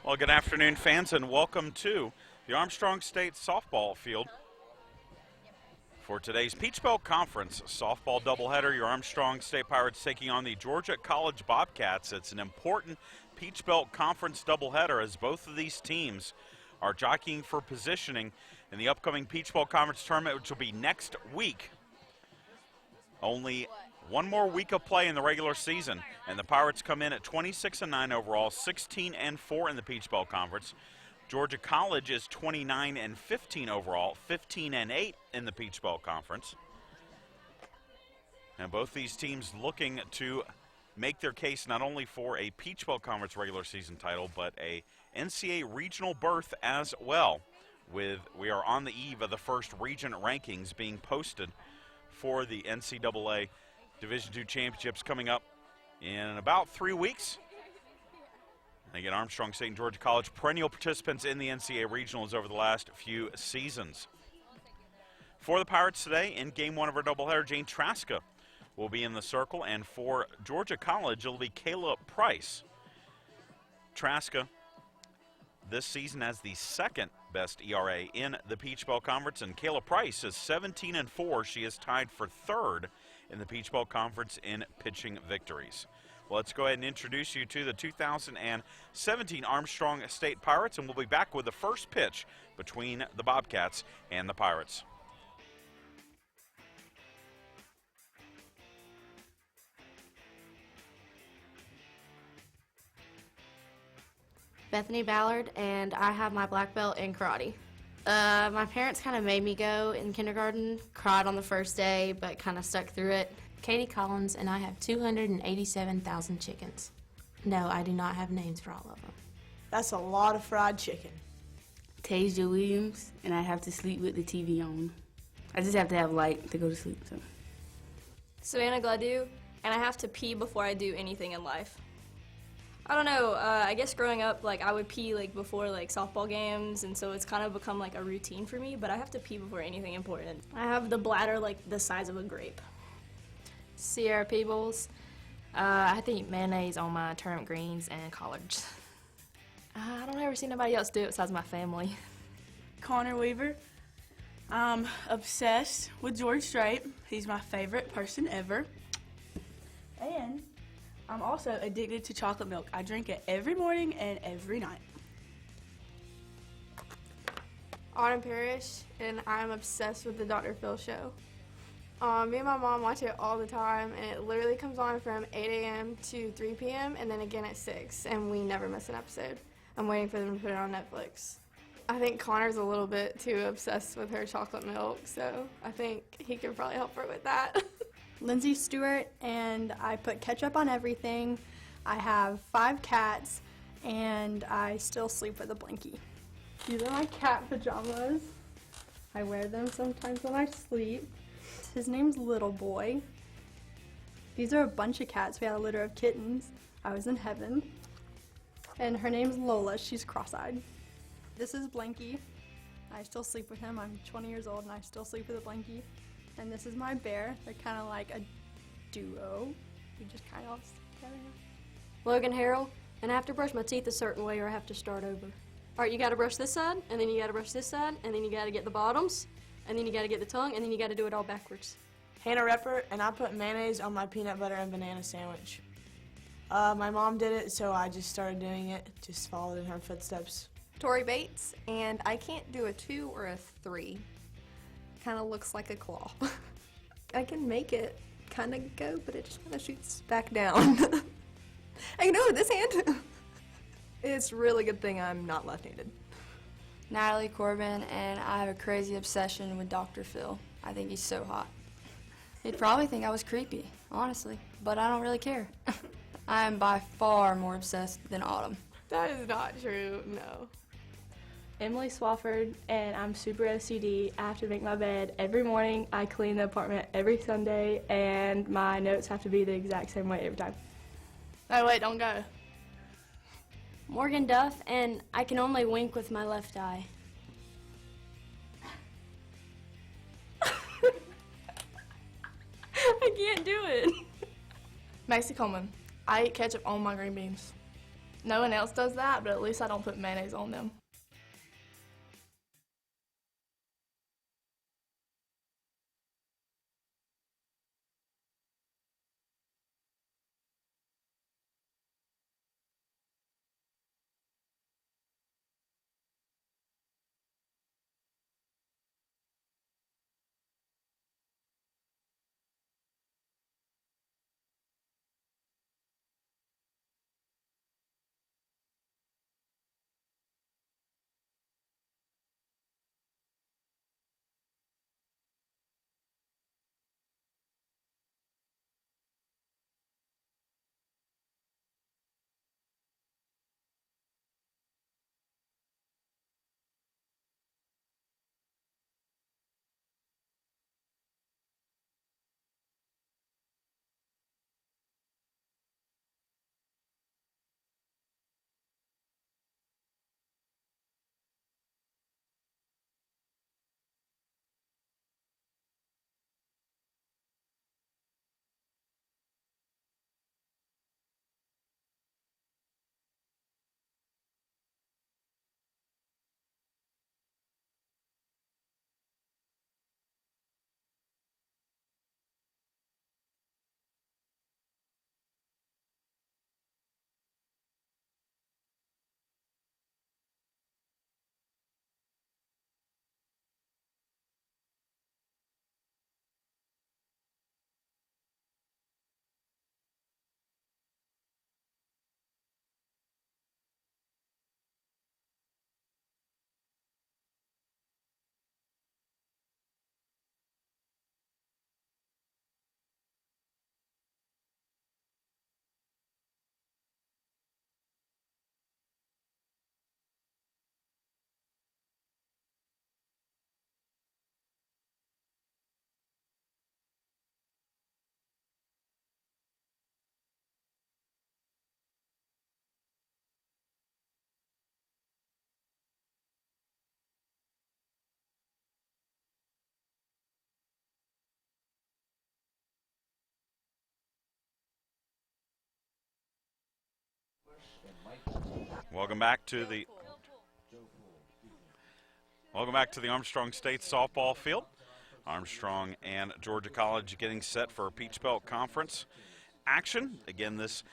Well, good afternoon, fans, and welcome to the Armstrong State softball field for today's Peach Belt Conference softball doubleheader. Your Armstrong State Pirates taking on the Georgia College Bobcats. It's an important Peach Belt Conference doubleheader as both of these teams are jockeying for positioning in the upcoming Peach Belt Conference tournament, which will be next week. Only one more week of play in the regular season, and the Pirates come in at 26-9 overall, 16-4 in the Peach Belt Conference. Georgia College is 29-15 overall, 15-8 in the Peach Belt Conference. And both these teams looking to make their case not only for a Peach Belt Conference regular season title, but a NCAA regional berth as well. We are on the eve of the first region rankings being posted for the NCAA Division II championships coming up in about 3 weeks. And again, Armstrong State and Georgia College, perennial participants in the NCAA regionals over the last few seasons. For the Pirates today, in game one of our doubleheader, Jane Traska will be in the circle, and for Georgia College, it'll be Kayla Price. Traska this season has the second best ERA in the Peach Belt Conference, and Kayla Price is 17-4. She is tied for third in the Peach Belt Conference in pitching victories. Well, let's go ahead and introduce you to the 2017 Armstrong State Pirates, and we'll be back with the first pitch between the Bobcats and the Pirates. Bethany Ballard, and I have my black belt in karate. My parents kind of made me go in kindergarten, cried on the first day, but kind of stuck through it. Katie Collins, and I have 287,000 chickens. No, I do not have names for all of them. That's a lot of fried chicken. Tasia Williams, and I have to sleep with the TV on. I just have to have light to go to sleep. So. SAVANNA GLADUE, and I have to pee before I do anything in life. I don't know, I guess growing up, I would pee, before, softball games, and so it's kind of become, a routine for me, but I have to pee before anything important. I have the bladder, the size of a grape. Sierra Peebles. I have to eat mayonnaise on my turnip greens and collards. I don't ever see nobody else do it besides my family. Connor Weaver. I'm obsessed with George Strait. He's my favorite person ever. And I'm also addicted to chocolate milk. I drink it every morning and every night. PARRISH, and I'm obsessed with the Dr. Phil show. Me and my mom watch it all the time, and it literally comes on from 8 a.m. to 3 p.m. and then again at 6, and we never miss an episode. I'm waiting for them to put it on Netflix. I think Connor's a little bit too obsessed with her chocolate milk, so I think he could probably help her with that. Lindsay Stewart, and I put ketchup on everything. I have 5 cats, and I still sleep with a blankie. These are my cat pajamas. I wear them sometimes when I sleep. His name's Little Boy. These are a bunch of cats. We had a litter of kittens. I was in heaven. And her name's Lola. She's cross-eyed. This is Blanky. I still sleep with him. I'm 20 years old, and I still sleep with a blankie. And this is my bear. They're kind of like a duo. We just kind of all stick together. Logan Harrell, and I have to brush my teeth a certain way or I have to start over. All right, you got to brush this side, and then you got to brush this side, and then you got to get the bottoms, and then you got to get the tongue, and then you got to do it all backwards. Hannah Repper, and I put mayonnaise on my peanut butter and banana sandwich. My mom did it, so I just started doing it, just followed in her footsteps. Tori Bates, and I can't do a 2 or a 3. Kind of looks like a claw. I can make it kind of go, but it just kind of shoots back down. I can do it with this hand. It's a really good thing I'm not left-handed. NATALIE Corbin, and I have a crazy obsession with Dr. Phil. I think he's so hot. He'd probably think I was creepy, honestly, but I don't really care. I am by far more obsessed than Autumn. That is not true, no. Emily Swafford, and I'm super OCD. I have to make my bed every morning. I clean the apartment every Sunday, and my notes have to be the exact same way every time. Oh, wait, don't go. Morgan Duff, and I can only wink with my left eye. I can't do it. Maxie Coleman, I eat ketchup on my green beans. No one else does that, but at least I don't put mayonnaise on them. Welcome back to the Armstrong State softball field. Armstrong and Georgia College getting set for Peach Belt Conference action. Again, this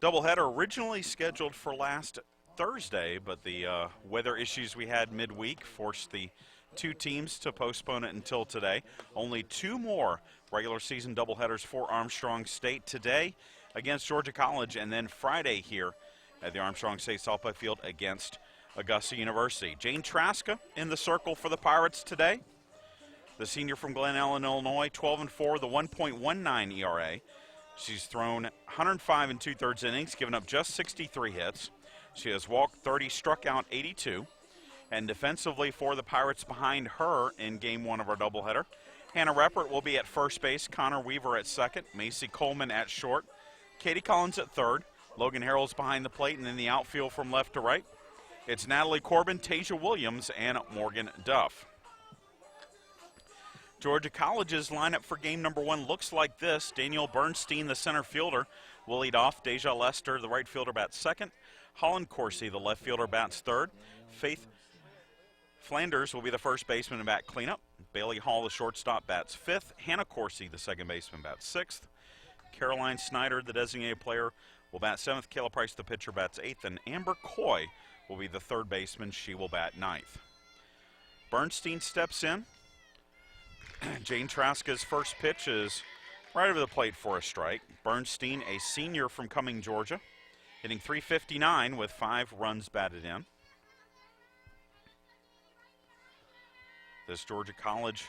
doubleheader originally scheduled for last Thursday, but the weather issues we had midweek forced the two teams to postpone it until today. Only two more regular season doubleheaders for Armstrong State today against Georgia College, and then Friday here at the Armstrong State softball field against Augusta University. Jane Traska in the circle for the Pirates today. The senior from Glen Ellen, Illinois, 12-4, the 1.19 ERA. She's thrown 105 and 2/3 innings, given up just 63 hits. She has walked 30, struck out 82. And defensively for the Pirates behind her in game one of our doubleheader, Hannah Reppert will be at first base, Connor Weaver at second, Macy Coleman at short, Katie Collins at third, Logan Harrell's behind the plate, and in the outfield from left to right, it's Natalie Corbin, Tasia Williams, and Morgan Duff. Georgia College's lineup for game number one looks like this. Danielle Bernstein, the center fielder, will lead off. Deja Lester, the right fielder, bats second. Holland Corsi, the left fielder, bats third. Faith Flanders will be the first baseman and bat cleanup. Bailey Hall, the shortstop, bats fifth. Hannah Corsi, the second baseman, bats sixth. Caroline Snyder, the designated player, will bat seventh. Kayla Price, the pitcher, bats eighth. And Amber Coy will be the third baseman. She will bat ninth. Bernstein steps in. Jane Traska's first pitch is right over the plate for a strike. Bernstein, a senior from Cumming, Georgia, hitting .359 with 5 runs batted in. This Georgia College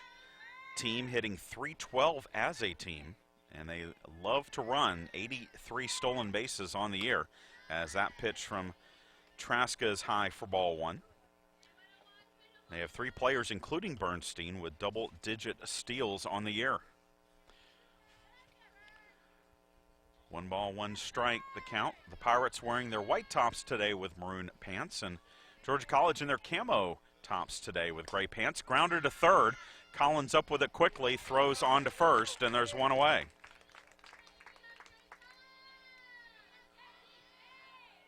team hitting .312 as a team, and they love to run 83 stolen bases on the year, as that pitch from Traska is high for ball one. They have 3 players, including Bernstein, with double-digit steals on the year. 1 ball, 1 strike, the count. The Pirates wearing their white tops today with maroon pants, and Georgia College in their camo tops today with gray pants. Grounder to third. Collins up with it quickly, throws on to first, and there's one away.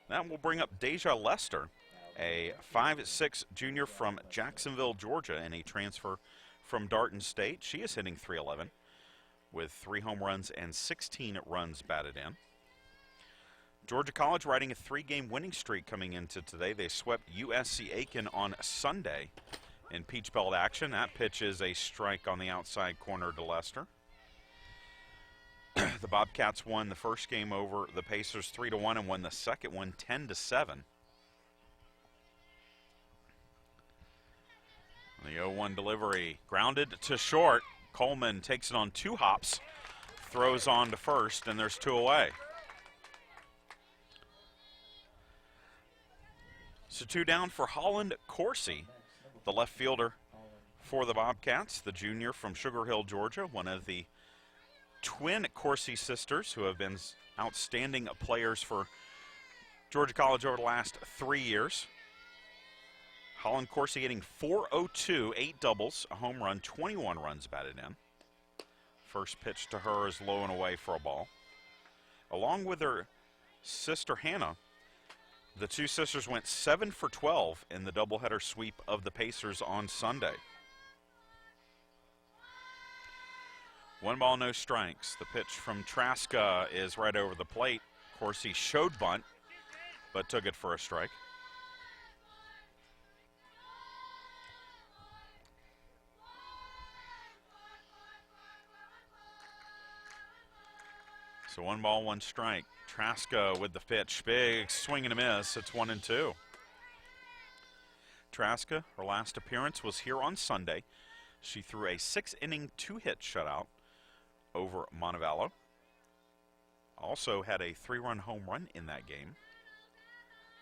That will bring up Deja Lester, a 5'6" junior from Jacksonville, Georgia, and a transfer from Darton State. She is hitting .311 with 3 home runs and 16 runs batted in. Georgia College riding a 3-game winning streak coming into today. They swept USC Aiken on Sunday in Peach Belt action. That pitch is a strike on the outside corner to Lester. The Bobcats won the first game over the Pacers 3-1 and won the second one 10-7. The 0-1 delivery grounded to short. Coleman takes it on 2 hops, throws on to first, and there's 2 away. So 2 down for Holland Corsi, the left fielder for the Bobcats, the junior from Sugar Hill, Georgia, one of the twin Corsi sisters who have been outstanding players for Georgia College over the last 3 years. Holland Corsi hitting .402, 8 doubles, a home run, 21 runs batted in. First pitch to her is low and away for a ball. Along with her sister Hannah, the 2 sisters went 7 for 12 in the doubleheader sweep of the Pacers on Sunday. 1 ball, no strikes. The pitch from Traska is right over the plate. Corsi showed bunt, but took it for a strike. So 1 ball, 1 strike. Traska with the pitch. Big swing and a miss. It's 1-2. Traska, her last appearance was here on Sunday. She threw a 6-inning, 2-hit shutout over Montevallo. Also had a 3-run home run in that game.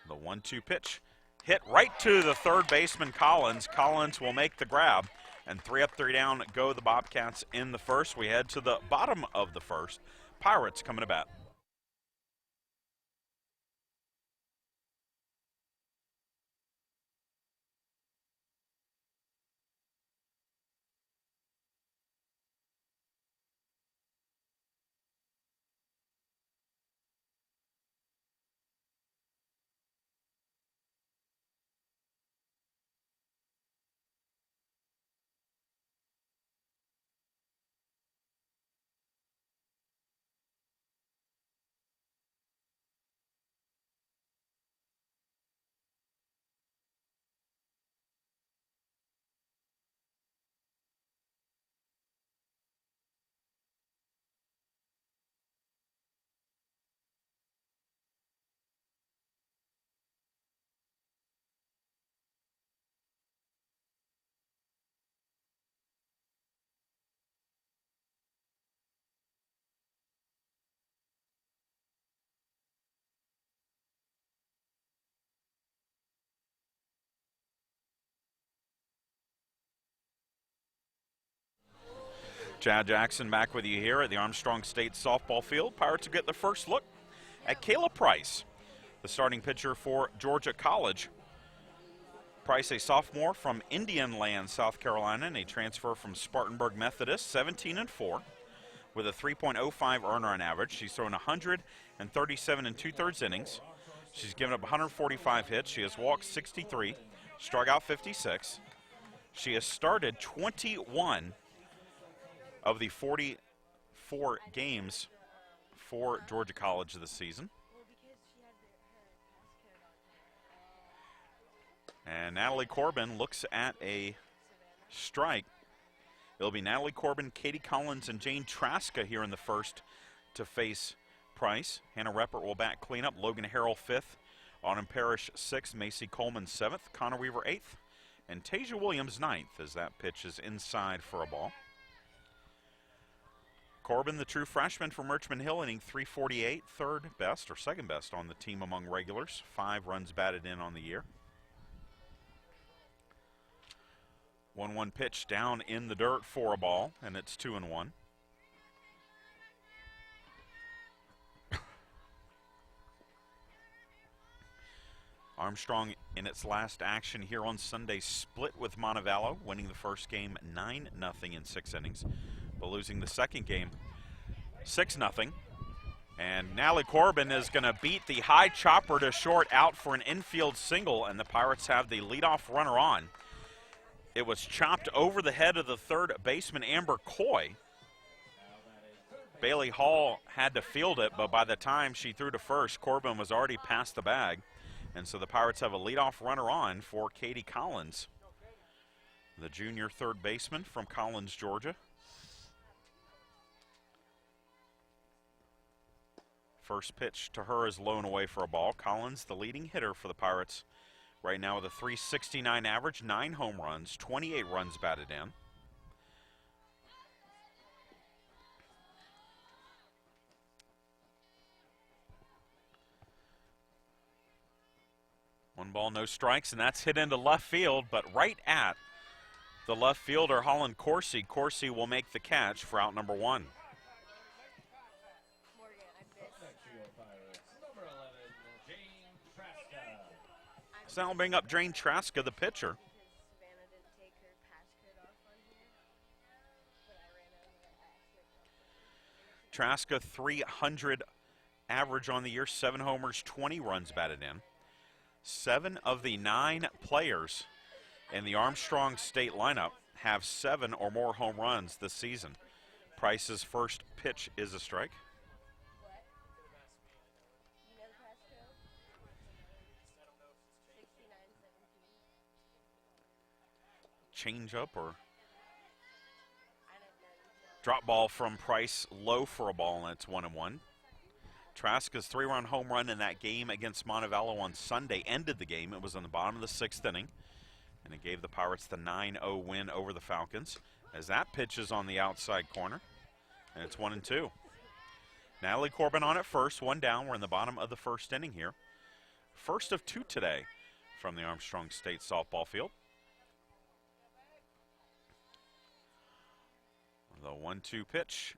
The 1-2 pitch hit right to the third baseman Collins. Collins will make the grab, and 3 up, 3 down go the Bobcats in the first. We head to the bottom of the first. Pirates coming to bat. Chad Jackson back with you here at the Armstrong State softball field. Pirates will get the first look at Kayla Price, the starting pitcher for Georgia College. Price, a sophomore from Indian Land, South Carolina, and a transfer from Spartanburg Methodist, 17-4, with a 3.05 earner on average. She's thrown 137 2/3 innings. She's given up 145 hits. She has walked 63, struck out 56. She has started 21 of the 44 games for Georgia College this season. And Natalie Corbin looks at a strike. It'll be Natalie Corbin, Katie Collins, and Jane Traska here in the first to face Price. Hannah Reppert will bat cleanup. Logan Harrell 5th. Autumn Parrish 6th. Macy Coleman 7th. Connor Weaver 8th. And Tasia Williams 9th as that pitch is inside for a ball. Corbin, the true freshman from Richmond Hill, hitting .348, third best or second best on the team among regulars. 5 runs batted in on the year. 1-1 pitch down in the dirt for a ball, and it's 2-1. Armstrong in its last action here on Sunday split with Montevallo, winning the first game 9-0 in 6 innings, but losing the second game 6-0. And Natalie Corbin is going to beat the high chopper to short out for an infield single, and the Pirates have the leadoff runner on. It was chopped over the head of the third baseman, Amber Coy. Bailey Hall had to field it, but by the time she threw to first, Corbin was already past the bag. And so the Pirates have a leadoff runner on for Katie Collins, the junior third baseman from Collins, Georgia. First pitch to her is low and away for a ball. Collins, the leading hitter for the Pirates, right now with a .369 average, 9 home runs, 28 runs batted in. One ball, no strikes, and that's hit into left field, but right at the left fielder, Holland Corsi. Corsi will make the catch for out number 1. So that'll bring up Jane Traska, the pitcher. Traska, 300 average on the year, 7 homers, 20 runs batted in. 7 of the 9 players in the Armstrong State lineup have 7 or more home runs this season. Price's first pitch is a strike. Change up or drop ball from Price, low for a ball, and it's 1-1. Traska's 3-run home run in that game against Montevallo on Sunday ended the game. It was in the bottom of the 6th inning, and it gave the Pirates the 9-0 win over the Falcons. As that pitch is on the outside corner, and it's 1-2. Natalie Corbin on at first, 1 down. We're in the bottom of the 1st inning here. First of 2 today from the Armstrong State softball field. The 1-2 pitch,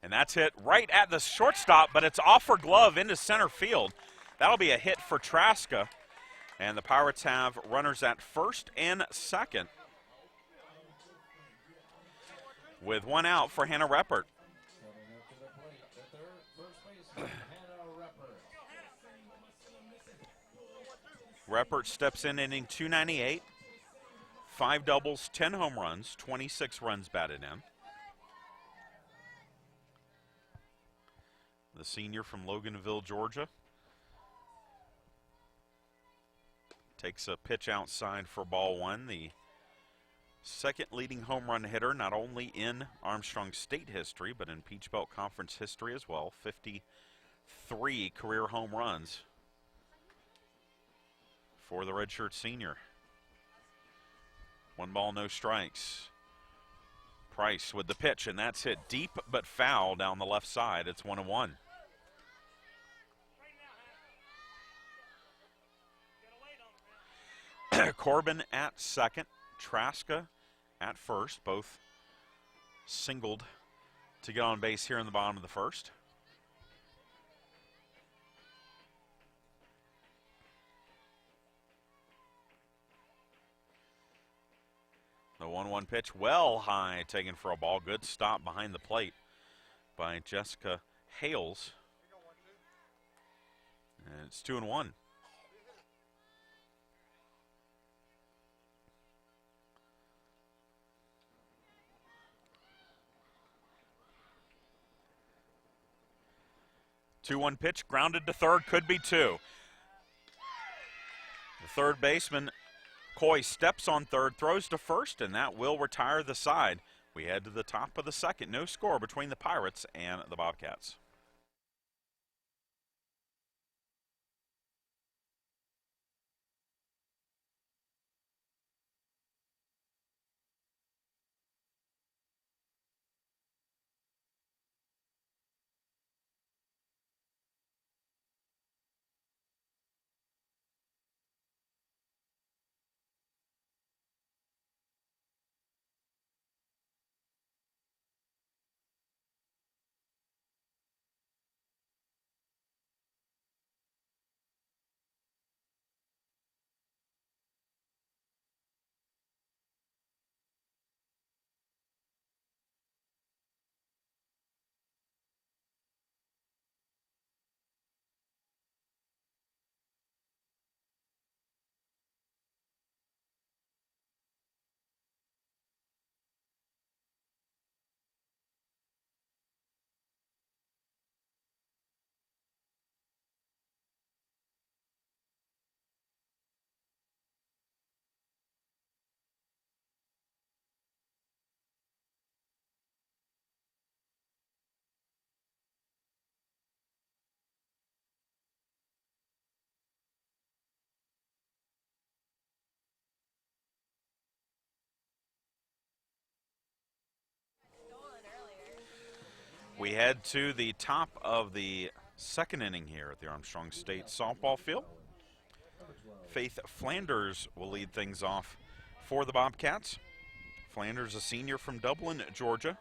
and that's hit right at the shortstop, but it's off her glove into center field. That'll be a hit for Traska, and the Pirates have runners at first and second with 1 out for Hannah Reppert. Reppert steps in inning 298, 5 doubles, 10 home runs, 26 runs batted in. The senior from Loganville, Georgia, takes a pitch outside for ball 1. The second leading home run hitter, not only in Armstrong State history, but in Peach Belt Conference history as well. 53 career home runs for the redshirt senior. 1 ball, no strikes. Price with the pitch, and that's hit deep but foul down the left side. It's 1-1. Corbin at second, Traska at first, both singled to get on base here in the bottom of the 1st. The 1-1 pitch, well high, taken for a ball. Good stop behind the plate by Jessica Hales. And it's 2-1. Two-one pitch, grounded to third, could be 2. The third baseman, Coy, steps on third, throws to first, and that will retire the side. We head to the top of the 2nd. No score between the Pirates and the Bobcats. We head to the top of the second inning here at the Armstrong State softball field. Faith Flanders will lead things off for the Bobcats. Flanders, a senior from Dublin, Georgia.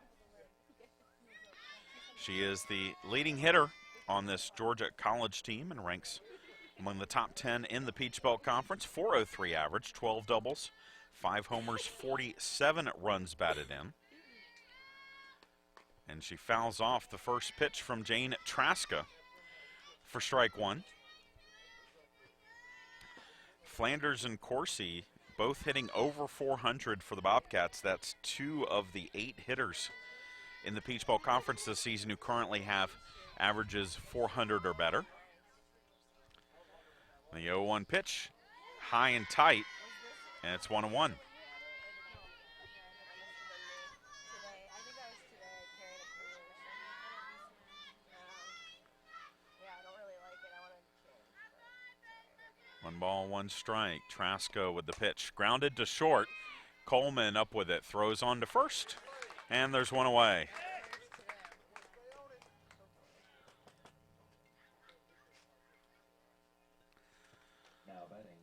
She is the leading hitter on this Georgia college team and ranks among the top 10 in the Peach Belt Conference. .403 average, 12 doubles, 5 homers, 47 runs batted in. And she fouls off the first pitch from Jane Traska for strike one. Flanders and Corsi both hitting over 400 for the Bobcats. That's 2 of the 8 hitters in the Peach Belt Conference this season who currently have averages 400 or better. The 0-1 pitch, high and tight, and it's 1-1. One ball, one strike. Trasko with the pitch. Grounded to short. Coleman up with it. Throws on to first. And there's one away.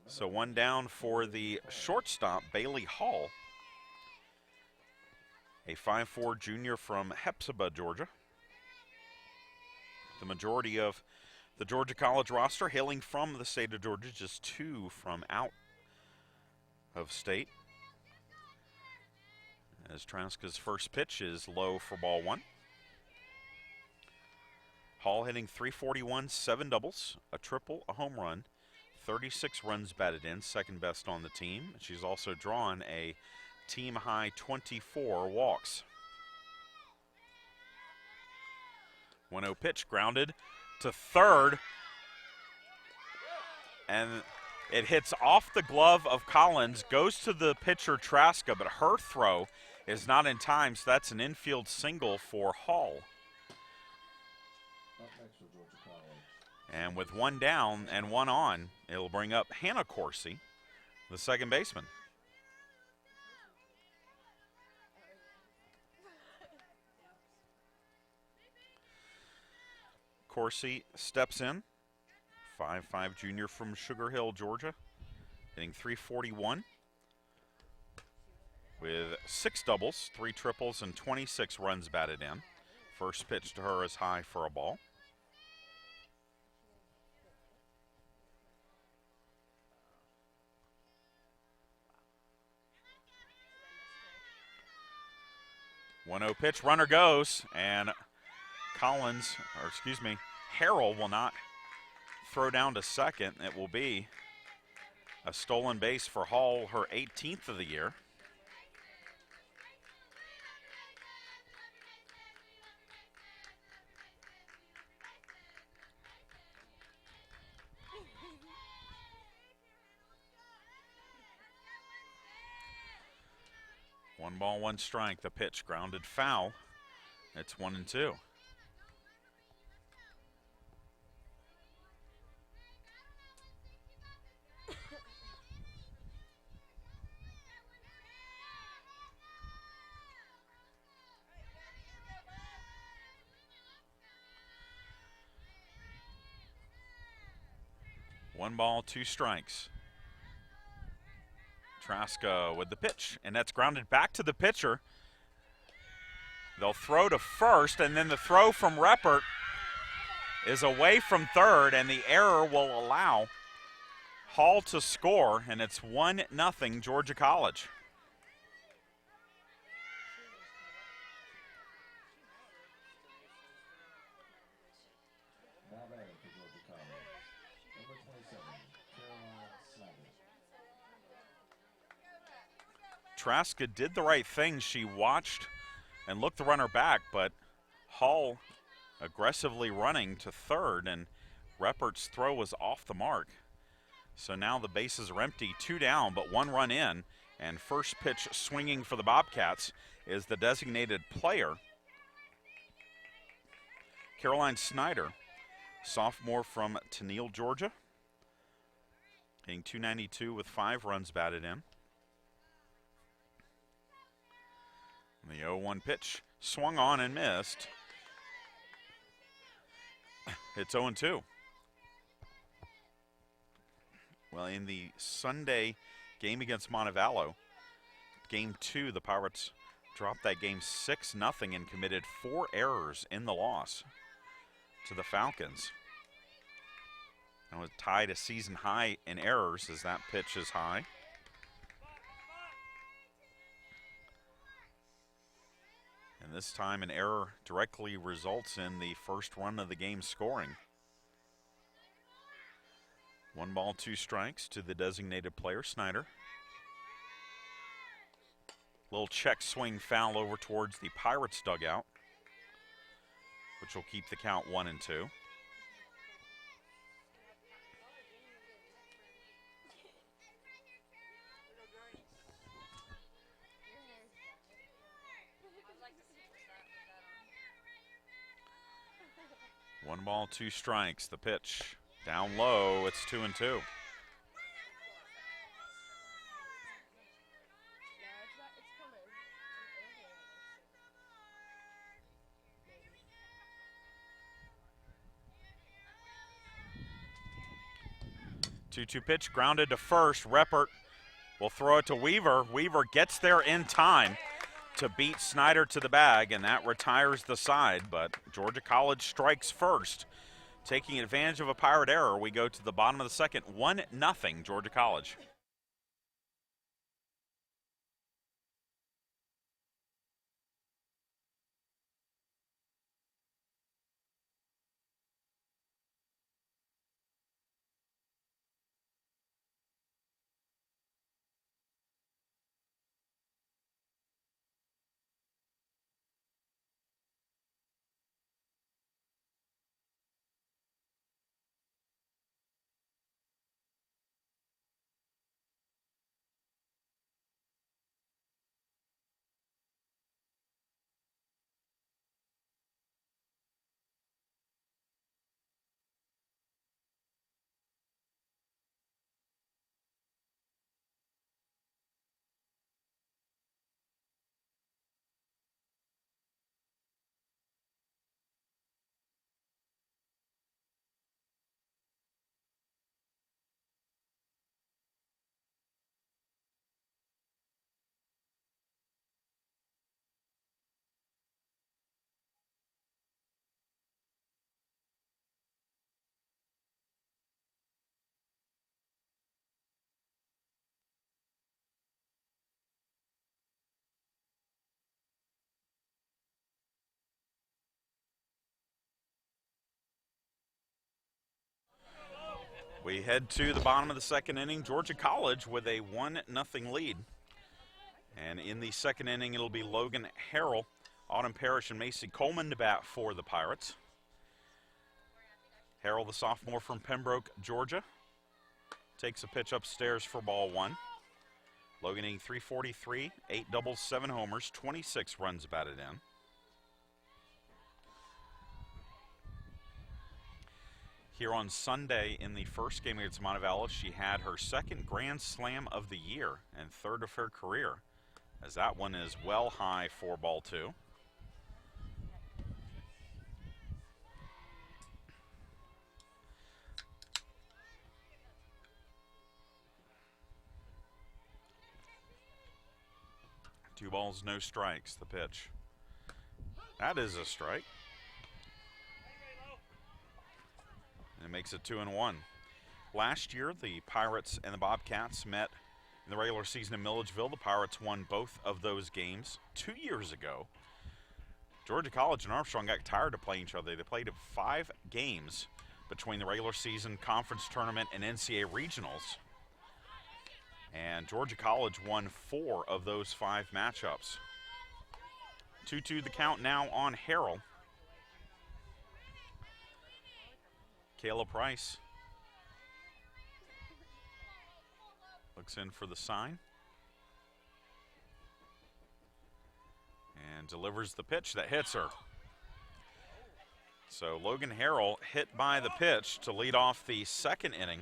So one down for the shortstop, Bailey Hall. A 5'4" junior from Hepzibah, Georgia. The majority of the Georgia College roster hailing from the state of Georgia, just 2 from out of state. As Traska's first pitch is low for ball 1. Hall hitting .341, 7 doubles, a triple, a home run, 36 runs batted in, second best on the team. She's also drawn a team high 24 walks. 1-0 pitch, grounded to third, and it hits off the glove of Collins, goes to the pitcher Traska, but her throw is not in time, so that's an infield single for Hall. And with 1 down and 1 on, it'll bring up Hannah Corsi, the second baseman. Corsi steps in, 5'5" junior from Sugar Hill, Georgia, hitting .341 with 6 doubles, 3 triples, and 26 runs batted in. First pitch to her is high for a ball. .1-0 pitch, runner goes, and Harrell will not throw down to second. It will be a stolen base for Hall, her 18th of the year. One ball, one strike. The pitch grounded foul. It's 1-2. One ball, 2 strikes. Traska with the pitch, and that's grounded back to the pitcher. They'll throw to first, and then the throw from Reppert is away from third, and the error will allow Hall to score, and it's 1-0 Georgia College. Traska did the right thing. She watched and looked the runner back, but Hall aggressively running to third, and Reppert's throw was off the mark. So now the bases are empty, 2 down, but 1 run in, and first pitch swinging for the Bobcats is the designated player, Caroline Snyder, sophomore from Tennille, Georgia, hitting .292 with 5 runs batted in. The 0-1 pitch swung on and missed. It's 0-2. Well, in the Sunday game against Montevallo, Game 2, the Pirates dropped that game 6-0 and committed 4 errors in the loss to the Falcons. And was tied a season high in errors as that pitch is high. And this time an error directly results in the first run of the game scoring. 1 ball, 2 strikes to the designated player, Snyder. Little check swing foul over towards the Pirates dugout, which will keep the count 1-2. One ball, 2 strikes. The pitch down low. It's 2-2. Two-two pitch grounded to first. Reppert will throw it to Weaver. Weaver gets there in time to beat Snyder to the bag, and that retires the side. But Georgia College strikes first. Taking advantage of a Pirate error, we go to the bottom of the second. 1-0 Georgia College. We head to the bottom of the second inning. Georgia College with a 1-0 lead. And in the second inning, it'll be Logan Harrell, Autumn Parrish, and Macy Coleman to bat for the Pirates. Harrell, the sophomore from Pembroke, Georgia, takes a pitch upstairs for ball 1. Logan hitting .343, 8 doubles, 7 homers, 26 runs batted in. Here on Sunday in the first game against Montevallo, she had her second grand slam of the year and third of her career, as that one is well high for ball 2. Two balls, no strikes, the pitch. That is a strike. And it makes it 2-1. Last year, the Pirates and the Bobcats met in the regular season in Milledgeville. The Pirates won both of those games 2 years ago. Georgia College and Armstrong got tired of playing each other. They played 5 games between the regular season, conference tournament, and NCAA regionals. And Georgia College won 4 of those 5 matchups. 2-2 the count now on Harrell. Kayla Price looks in for the sign and delivers the pitch that hits her. So Logan Harrell hit by the pitch to lead off the second inning.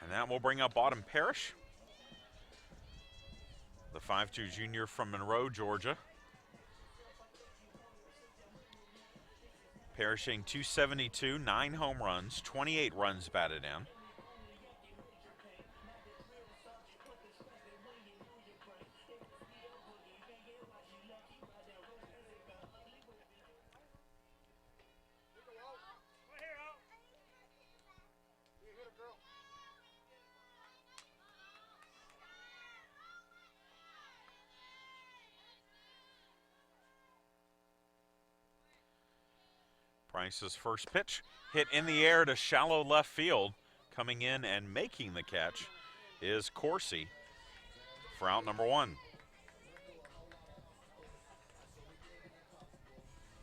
And that will bring up Autumn Parrish. the 5'2" junior from Monroe, Georgia. Parrishing .272, 9 home runs, 28 runs batted in. Price's first pitch hit in the air to shallow left field. Coming in and making the catch is Corsi for out number 1.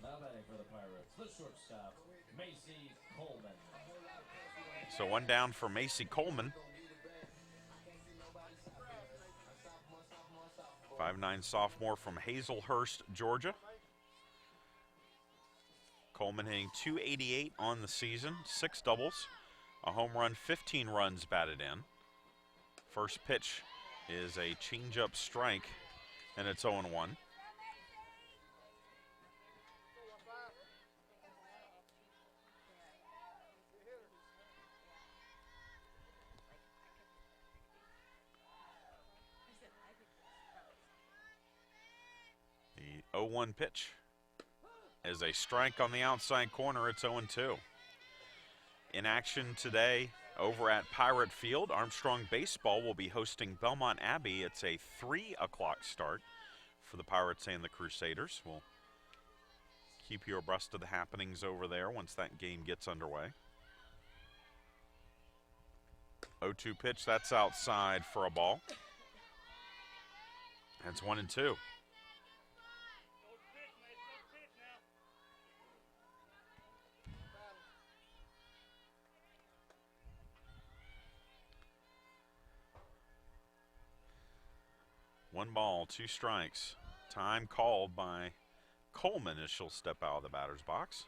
Now batting for the Pirates, the shortstop, Macy Coleman. So 1 down for Macy Coleman. 5'9" sophomore from Hazelhurst, Georgia. Coleman hitting .288 on the season, 6 doubles, a home run, 15 runs batted in. First pitch is a changeup strike, and it's 0-1. The 0-1 pitch is a strike on the outside corner. It's 0-2. In action today over at Pirate Field, Armstrong Baseball will be hosting Belmont Abbey. It's a 3 o'clock start for the Pirates and the Crusaders. We'll keep you abreast of the happenings over there once that game gets underway. 0-2 pitch, that's outside for a ball. That's 1-2. One ball, 2 strikes. Time called by Coleman as she'll step out of the batter's box.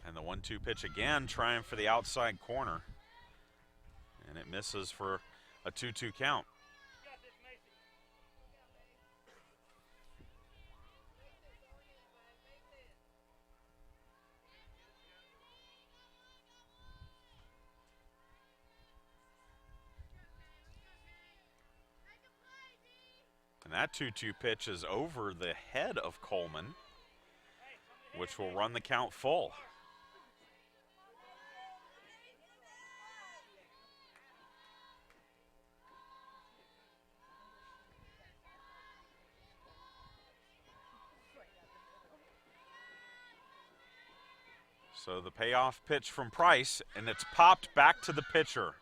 And the 1-2 pitch again, trying for the outside corner. And it misses for a 2-2 count. And that 2-2 pitch is over the head of Coleman, which will run the count full. So the payoff pitch from Price, and it's popped back to the pitcher.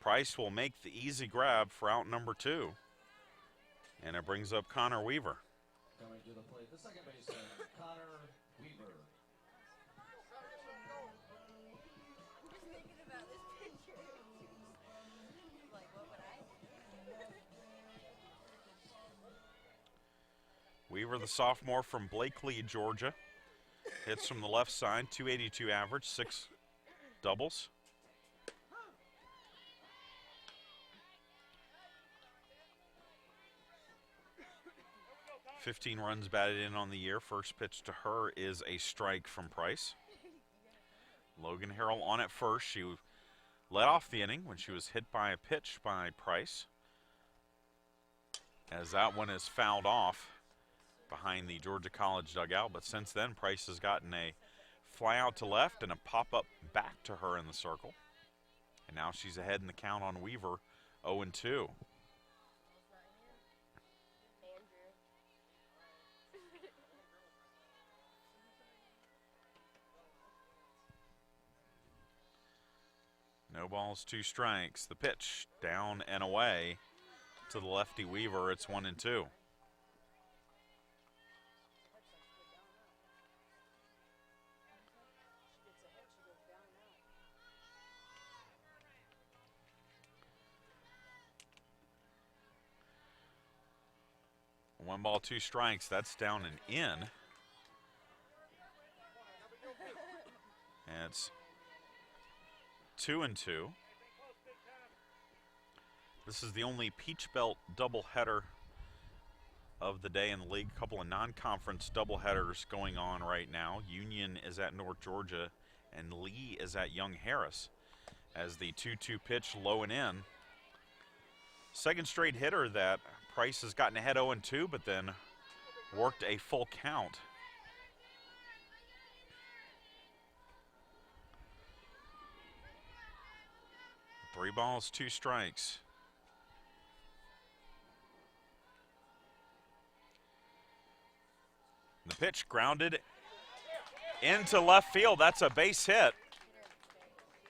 Price will make the easy grab for out number 2. And it brings up Connor Weaver. Coming to the plate, the second baseman, Connor Weaver. Weaver, the sophomore from Blakely, Georgia. Hits from the left side, .282 average, 6 doubles. .15 runs batted in on the year. First pitch to her is a strike from Price. Logan Harrell on at first. She led off the inning when she was hit by a pitch by Price, as that one is fouled off behind the Georgia College dugout. But since then, Price has gotten a fly out to left and a pop-up back to her in the circle. And now she's ahead in the count on Weaver, 0-2. No balls, 2 strikes. The pitch down and away to the lefty Weaver. It's 1-2. 1 ball, 2 strikes. That's down and in. And it's 2-2. This is the only Peach Belt doubleheader of the day in the league. A couple of non-conference doubleheaders going on right now. Union is at North Georgia, and Lee is at Young Harris. As the 2-2 pitch low and in. Second straight hitter that Price has gotten ahead 0-2, but then worked a full count. Three balls, 2 strikes. The pitch grounded into left field. That's a base hit.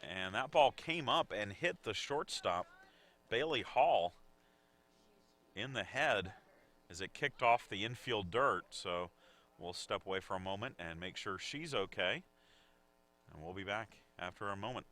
And that ball came up and hit the shortstop, Bailey Hall, in the head as it kicked off the infield dirt. So we'll step away for a moment and make sure she's okay. And we'll be back after a moment.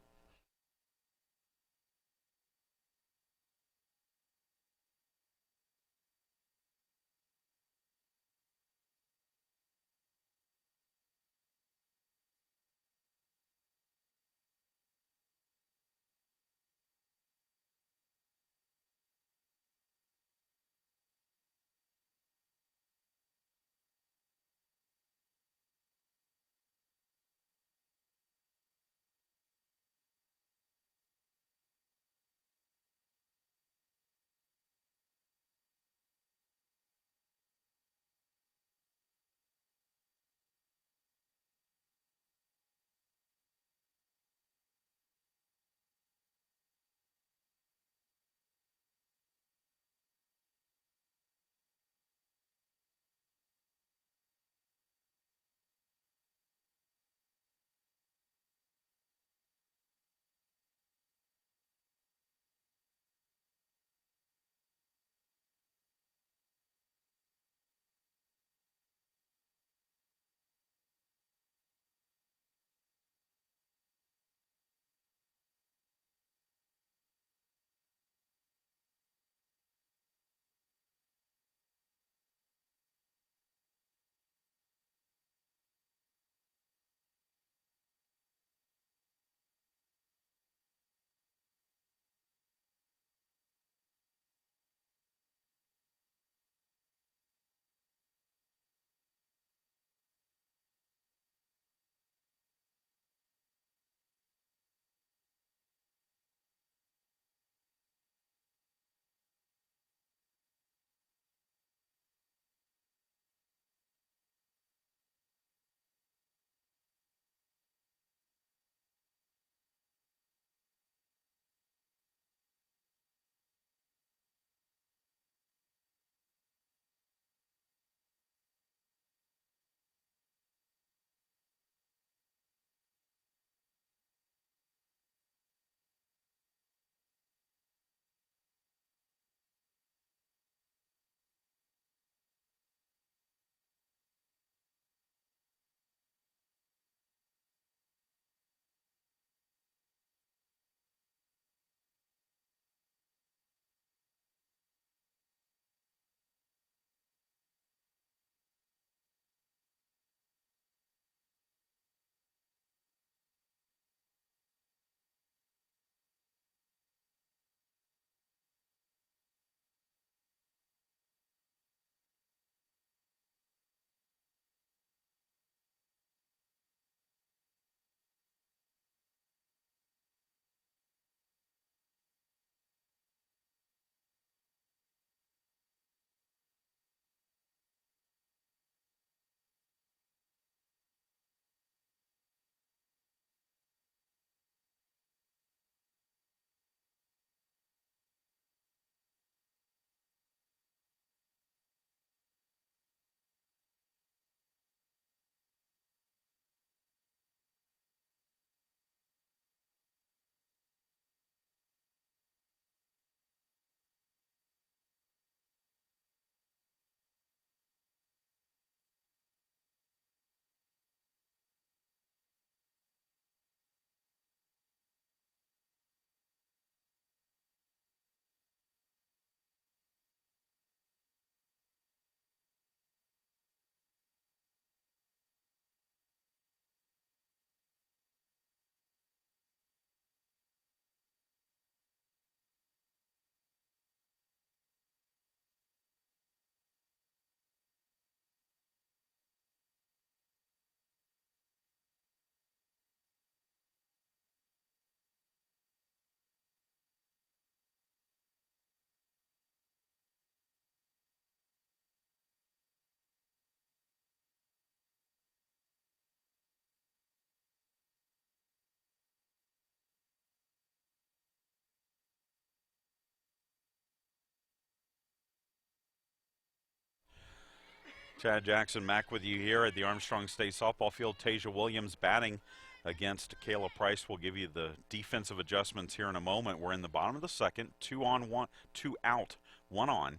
Chad Jackson back with you here at the Armstrong State softball field. Tasia Williams batting against Kayla Price. We'll give you the defensive adjustments here in a moment. We're in the bottom of the second, 2 on 1, 2 out, 1 on.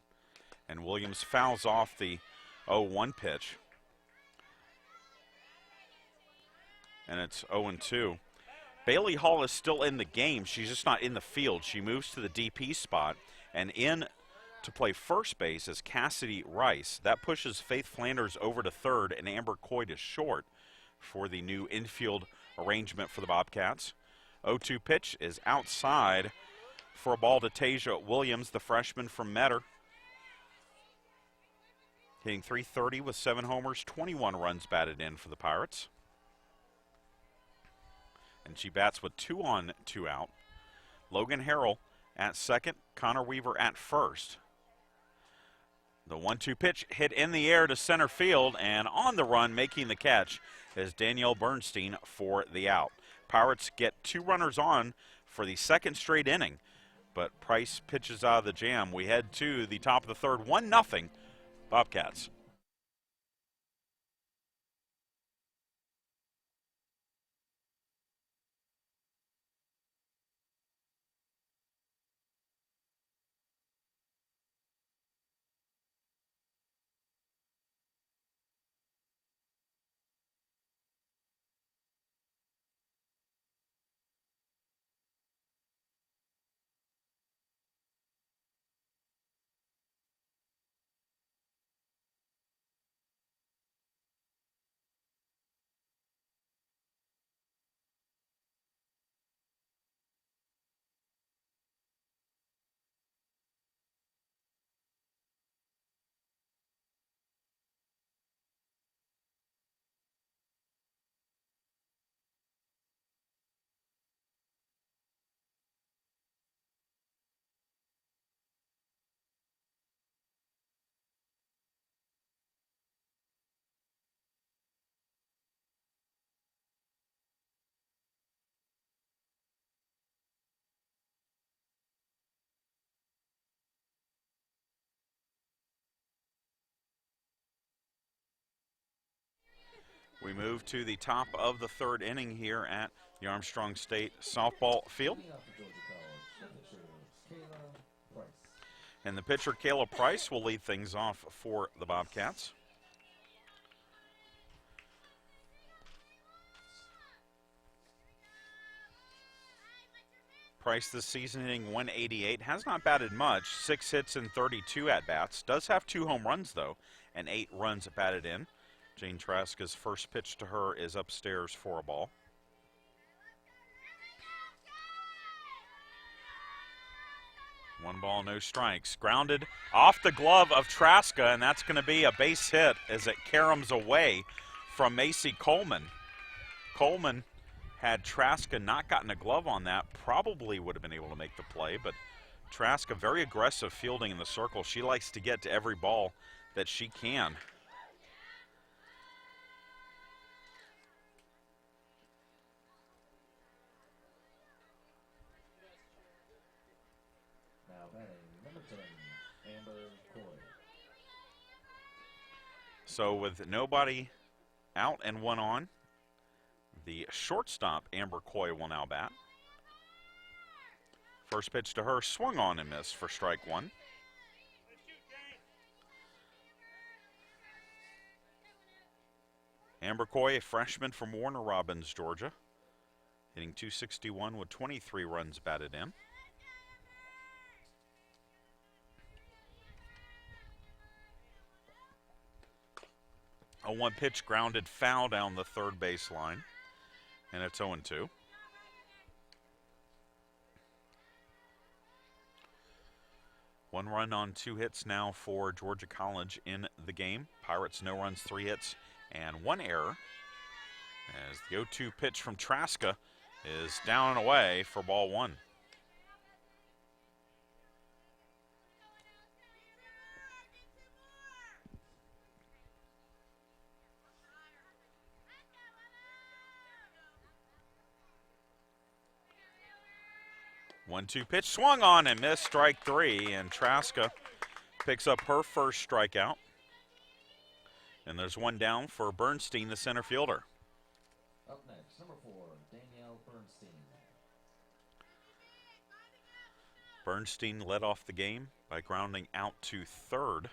And Williams fouls off the 0-1 pitch. And it's 0-2. Bailey Hall is still in the game. She's just not in the field. She moves to the DP spot, and in to play first base is Cassidy Rice. That pushes Faith Flanders over to third, and Amber Coy to short for the new infield arrangement for the Bobcats. 0-2 pitch is outside for a ball to Tasia Williams, the freshman from Metter. Hitting .330 with 7 homers, 21 runs batted in for the Pirates. And she bats with 2 on, 2 out. Logan Harrell at second, Connor Weaver at first. The 1-2 pitch hit in the air to center field, and on the run making the catch is Danielle Bernstein for the out. Pirates get 2 runners on for the second straight inning, but Price pitches out of the jam. We head to the top of the third, 1-0 Bobcats. We move to the top of the third inning here at the Armstrong State softball field. And the pitcher, Kayla Price, will lead things off for the Bobcats. Price this season hitting .188, has not batted much, 6 hits and 32 at-bats. Does have 2 home runs, though, and 8 runs batted in. Jane Traska's first pitch to her is upstairs for a ball. One ball, no strikes. Grounded off the glove of Traska, and that's going to be a base hit as it caroms away from Macy Coleman. Coleman, had Traska not gotten a glove on that, probably would have been able to make the play, but Traska, very aggressive fielding in the circle. She likes to get to every ball that she can. So with nobody out and 1 on, the shortstop, Amber Coy, will now bat. First pitch to her, swung on and missed for strike 1. Amber Coy, a freshman from Warner Robins, Georgia, hitting .261 with 23 runs batted in. A 1 pitch grounded foul down the third base line, and it's 0-2. One run on 2 hits now for Georgia College in the game. Pirates, no runs, 3 hits, and 1 error. As the 0-2 pitch from Traska is down and away for ball 1. One-two pitch swung on and missed, strike 3, and Traska picks up her first strikeout. And there's one down for Bernstein, the center fielder. Up next, number 4, Danielle Bernstein. Bernstein led off the game by grounding out to third.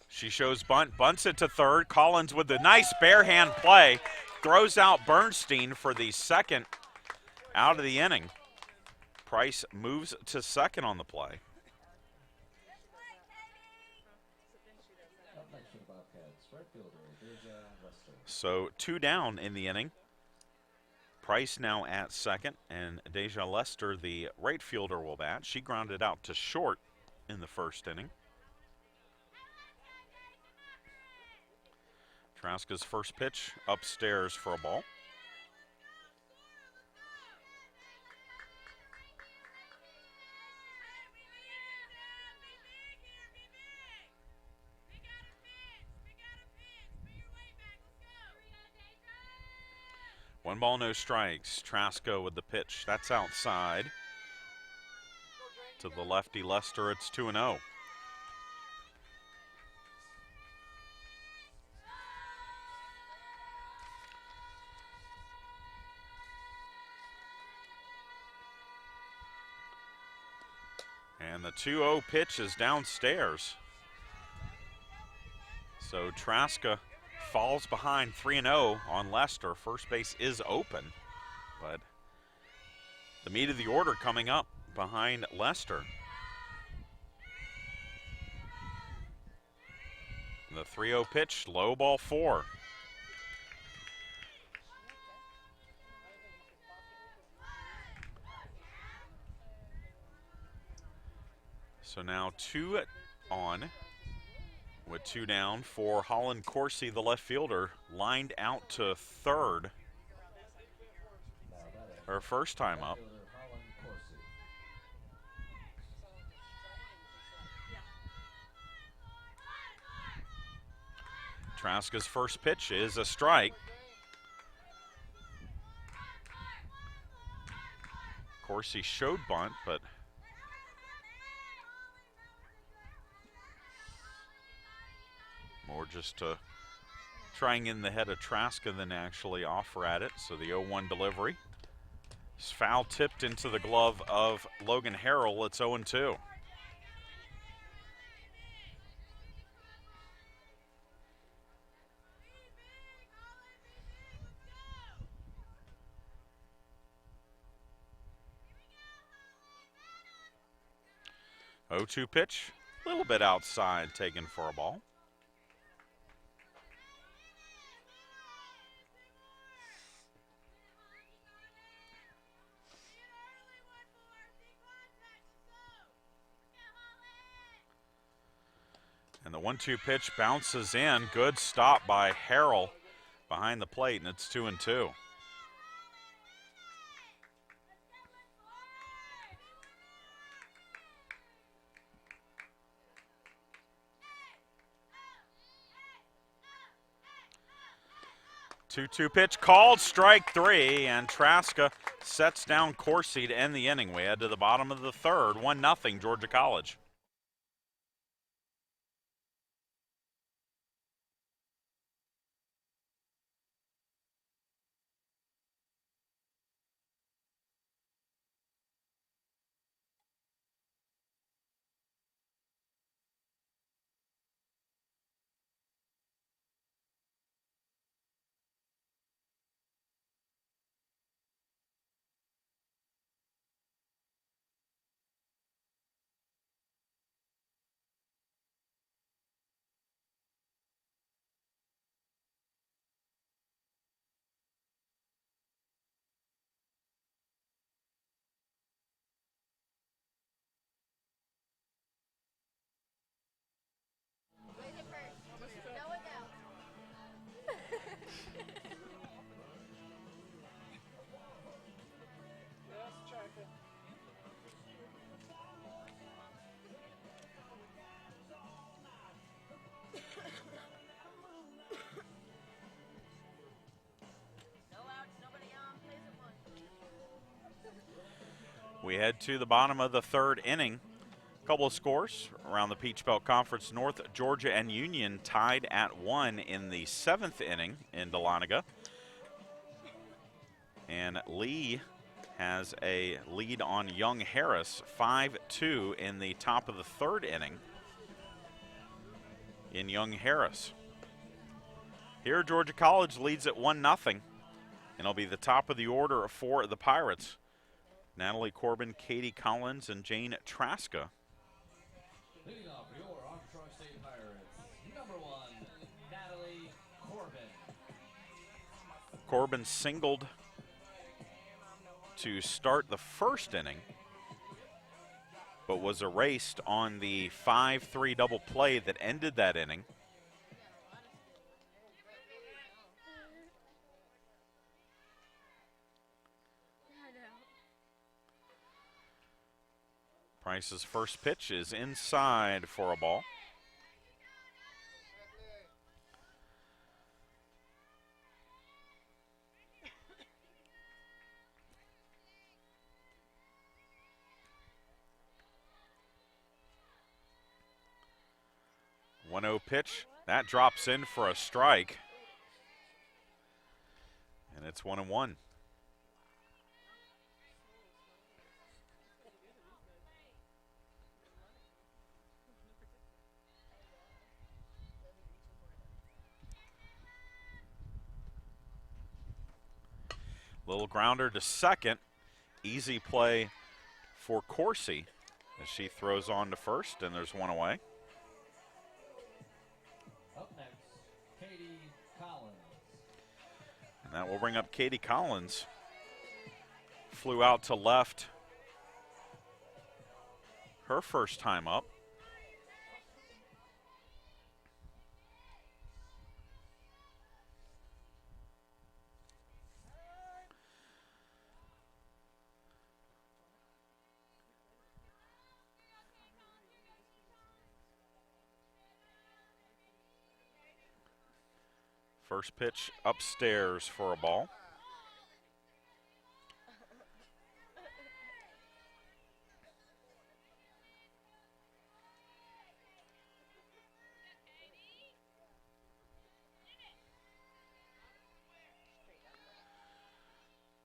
She shows bunt, bunts it to third. Collins with the nice bare hand play. Throws out Bernstein for the second out of the inning. Price moves to second on the play. Up next for the Bobcats, right fielder, Deja Lester. So 2 down in the inning. Price now at second, and Deja Lester, the right fielder, will bat. She grounded out to short in the first inning. Traska's first pitch upstairs for a ball. One ball, no strikes. Traska with the pitch. That's outside. To the lefty Lester, it's 2-0. And the 2-0 pitch is downstairs. So Traska falls behind 3-0 on Lester. First base is open, but the meat of the order coming up behind Lester. The 3-0 pitch, low ball 4. So now 2 on with 2 down for Holland Corsi, the left fielder, lined out to third. Her first time up. Traska's first pitch is a strike. Corsi showed bunt, but more just trying in the head of Traska than actually offer at it. So the 0-1 delivery is foul tipped into the glove of Logan Harrell. It's 0-2. Oh, 2 pitch, a little bit outside, taken for a ball. And the 1-2 pitch bounces in. Good stop by Harrell behind the plate, and it's 2-2. Two-two pitch called, strike 3, and Traska sets down Corsi to end the inning. We head to the bottom of the third, 1-0 Georgia College. We head to the bottom of the third inning. Couple of scores around the Peach Belt Conference North. Georgia and Union tied at 1 in the 7th inning in Dahlonega. And Lee has a lead on Young Harris, 5-2 in the top of the third inning in Young Harris. Here, Georgia College leads at 1-0, and it'll be the top of the order for the Pirates. Natalie Corbin, Katie Collins, and Jane Traska. Leading off your Armstrong State Pirates, number 1, Natalie Corbin. Corbin singled to start the first inning, but was erased on the 5-3 double play that ended that inning. Price's first pitch is inside for a ball. One 1-0 pitch. That drops in for a strike. And it's 1-1. Little grounder to second. Easy play for Corsi as she throws on to first, and there's one away. Up next, Katie Collins. And that will bring up Katie Collins. Flew out to left her first time up. First pitch upstairs for a ball.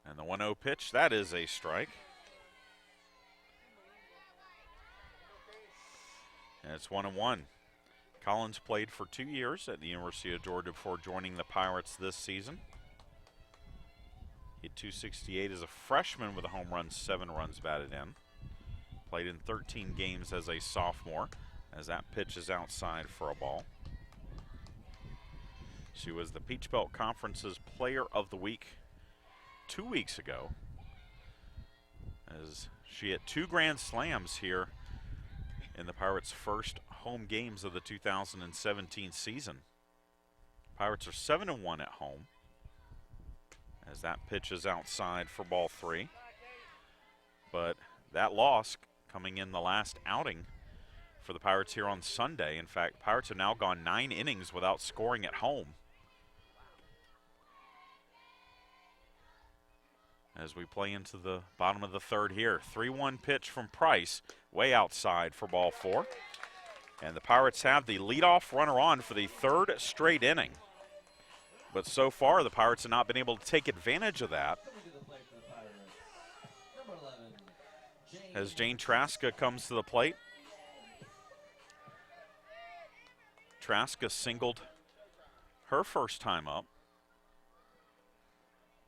And the 1-0 pitch, that is a strike. And it's 1-1. Collins played for 2 years at the University of Georgia before joining the Pirates this season. Hit .268 as a freshman with a home run, 7 runs batted in. Played in 13 games as a sophomore, as that pitch is outside for a ball. She was the Peach Belt Conference's Player of the Week 2 weeks ago, as she hit 2 grand slams here in the Pirates' first home games of the 2017 season. Pirates are 7-1 at home, as that pitch is outside for ball 3. But that loss coming in the last outing for the Pirates here on Sunday. In fact, Pirates have now gone 9 innings without scoring at home. As we play into the bottom of the third here. 3-1 pitch from Price, way outside for ball 4. And the Pirates have the leadoff runner on for the 3rd straight inning. But so far, the Pirates have not been able to take advantage of that. As Jane Traska comes to the plate. Traska singled her first time up.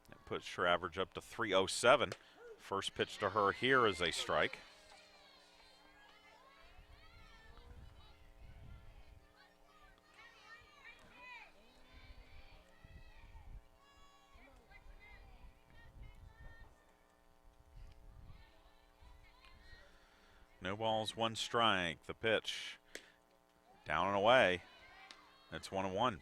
That puts her average up to .307. First pitch to her here is a strike. No balls, 1 strike. The pitch down and away. That's 1-1.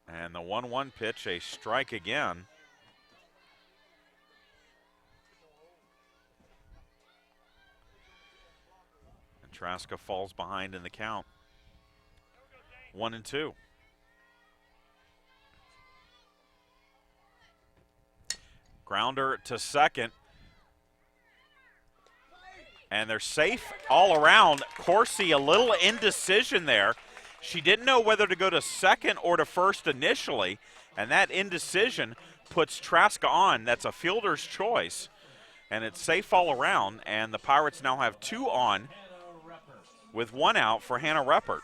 And the 1-1 pitch, a strike again. Traska falls behind in the count. 1-2. Grounder to second. And they're safe all around. Corsi, a little indecision there. She didn't know whether to go to second or to first initially, and that indecision puts Traska on. That's a fielder's choice, and it's safe all around, and the Pirates now have 2 on with 1 out for Hannah Reppert.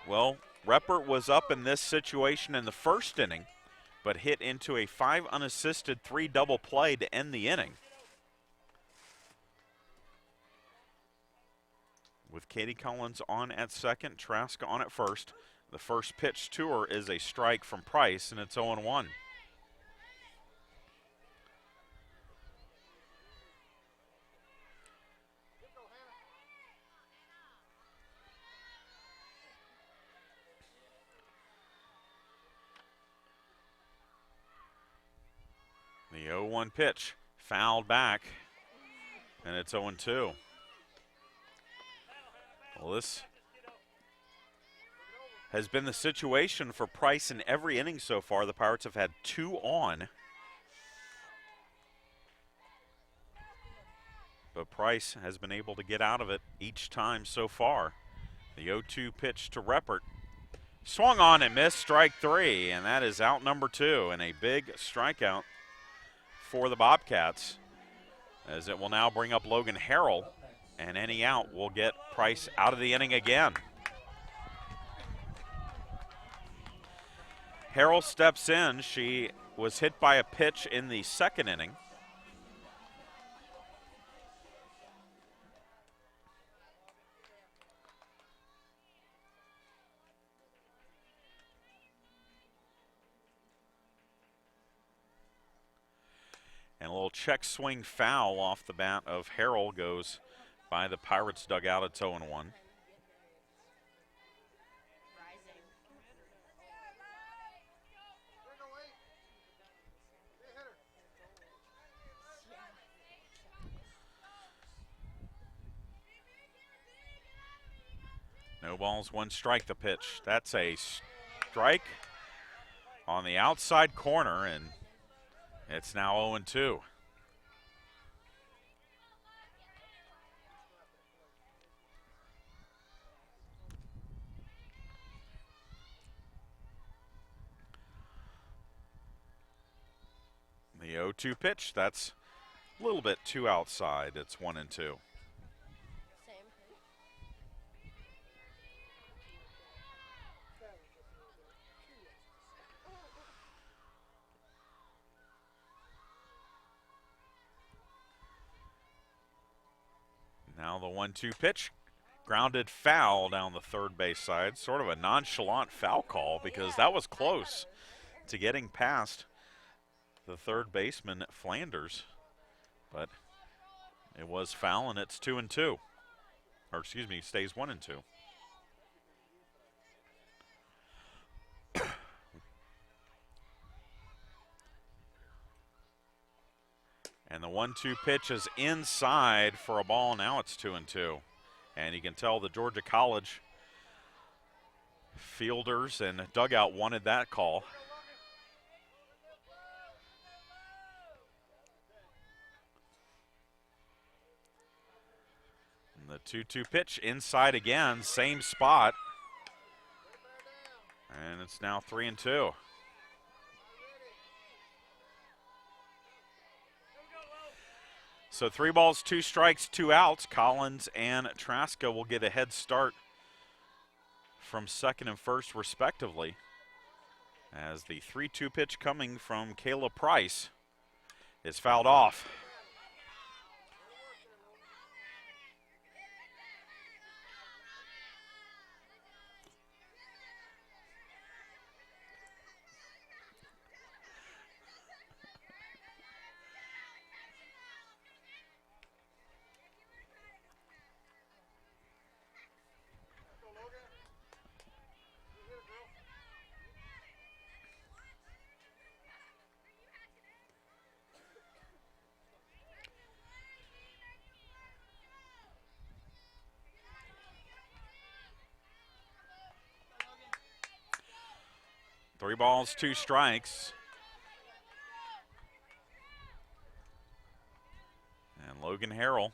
Well, Reppert was up in this situation in the first inning, but hit into a 5 unassisted 3 double play to end the inning. With Katie Collins on at second, Traska on at first. The first pitch to her is a strike from Price, and it's 0-1. The 0-1 pitch, fouled back, and it's 0-2. Well, this has been the situation for Price in every inning so far. The Pirates have had 2 on. But Price has been able to get out of it each time so far. The 0-2 pitch to Reppert. Swung on and missed, strike 3, and that is out number 2, and a big strikeout for the Bobcats, as it will now bring up Logan Harrell, and any out will get Price out of the inning again. Harrell steps in. She was hit by a pitch in the second inning. And a little check swing foul off the bat of Harrell goes by the Pirates dugout. It's 0-1. No balls, 1 strike the pitch. That's a strike on the outside corner, and it's now 0-2. The 0-2 pitch, that's a little bit too outside. It's 1-2. Now the 1-2 pitch, grounded foul down the third base side. Sort of a nonchalant foul call because that was close to getting past the third baseman, Flanders. But it was foul, and it's 2-2. Or excuse me, stays 1-2. And the 1-2 pitch is inside for a ball. Now it's 2-2. And you can tell the Georgia College fielders and dugout wanted that call. And the 2-2 pitch inside again, same spot. And it's now 3-2. So 3 balls, 2 strikes, 2 outs. Collins and Traska will get a head start from second and first respectively, as the 3-2 pitch coming from Kayla Price is fouled off. 3 balls, 2 strikes. And Logan Harrell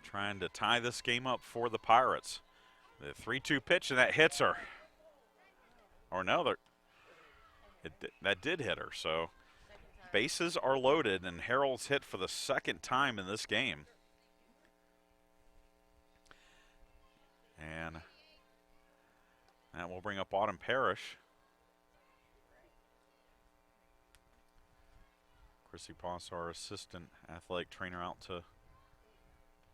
trying to tie this game up for the Pirates. The 3-2 pitch, and that hits her. Or no, that did hit her. So bases are loaded, and Harrell's hit for the 2nd time in this game. And that will bring up Autumn Parrish. Chrissy Poss, our assistant athletic trainer, out to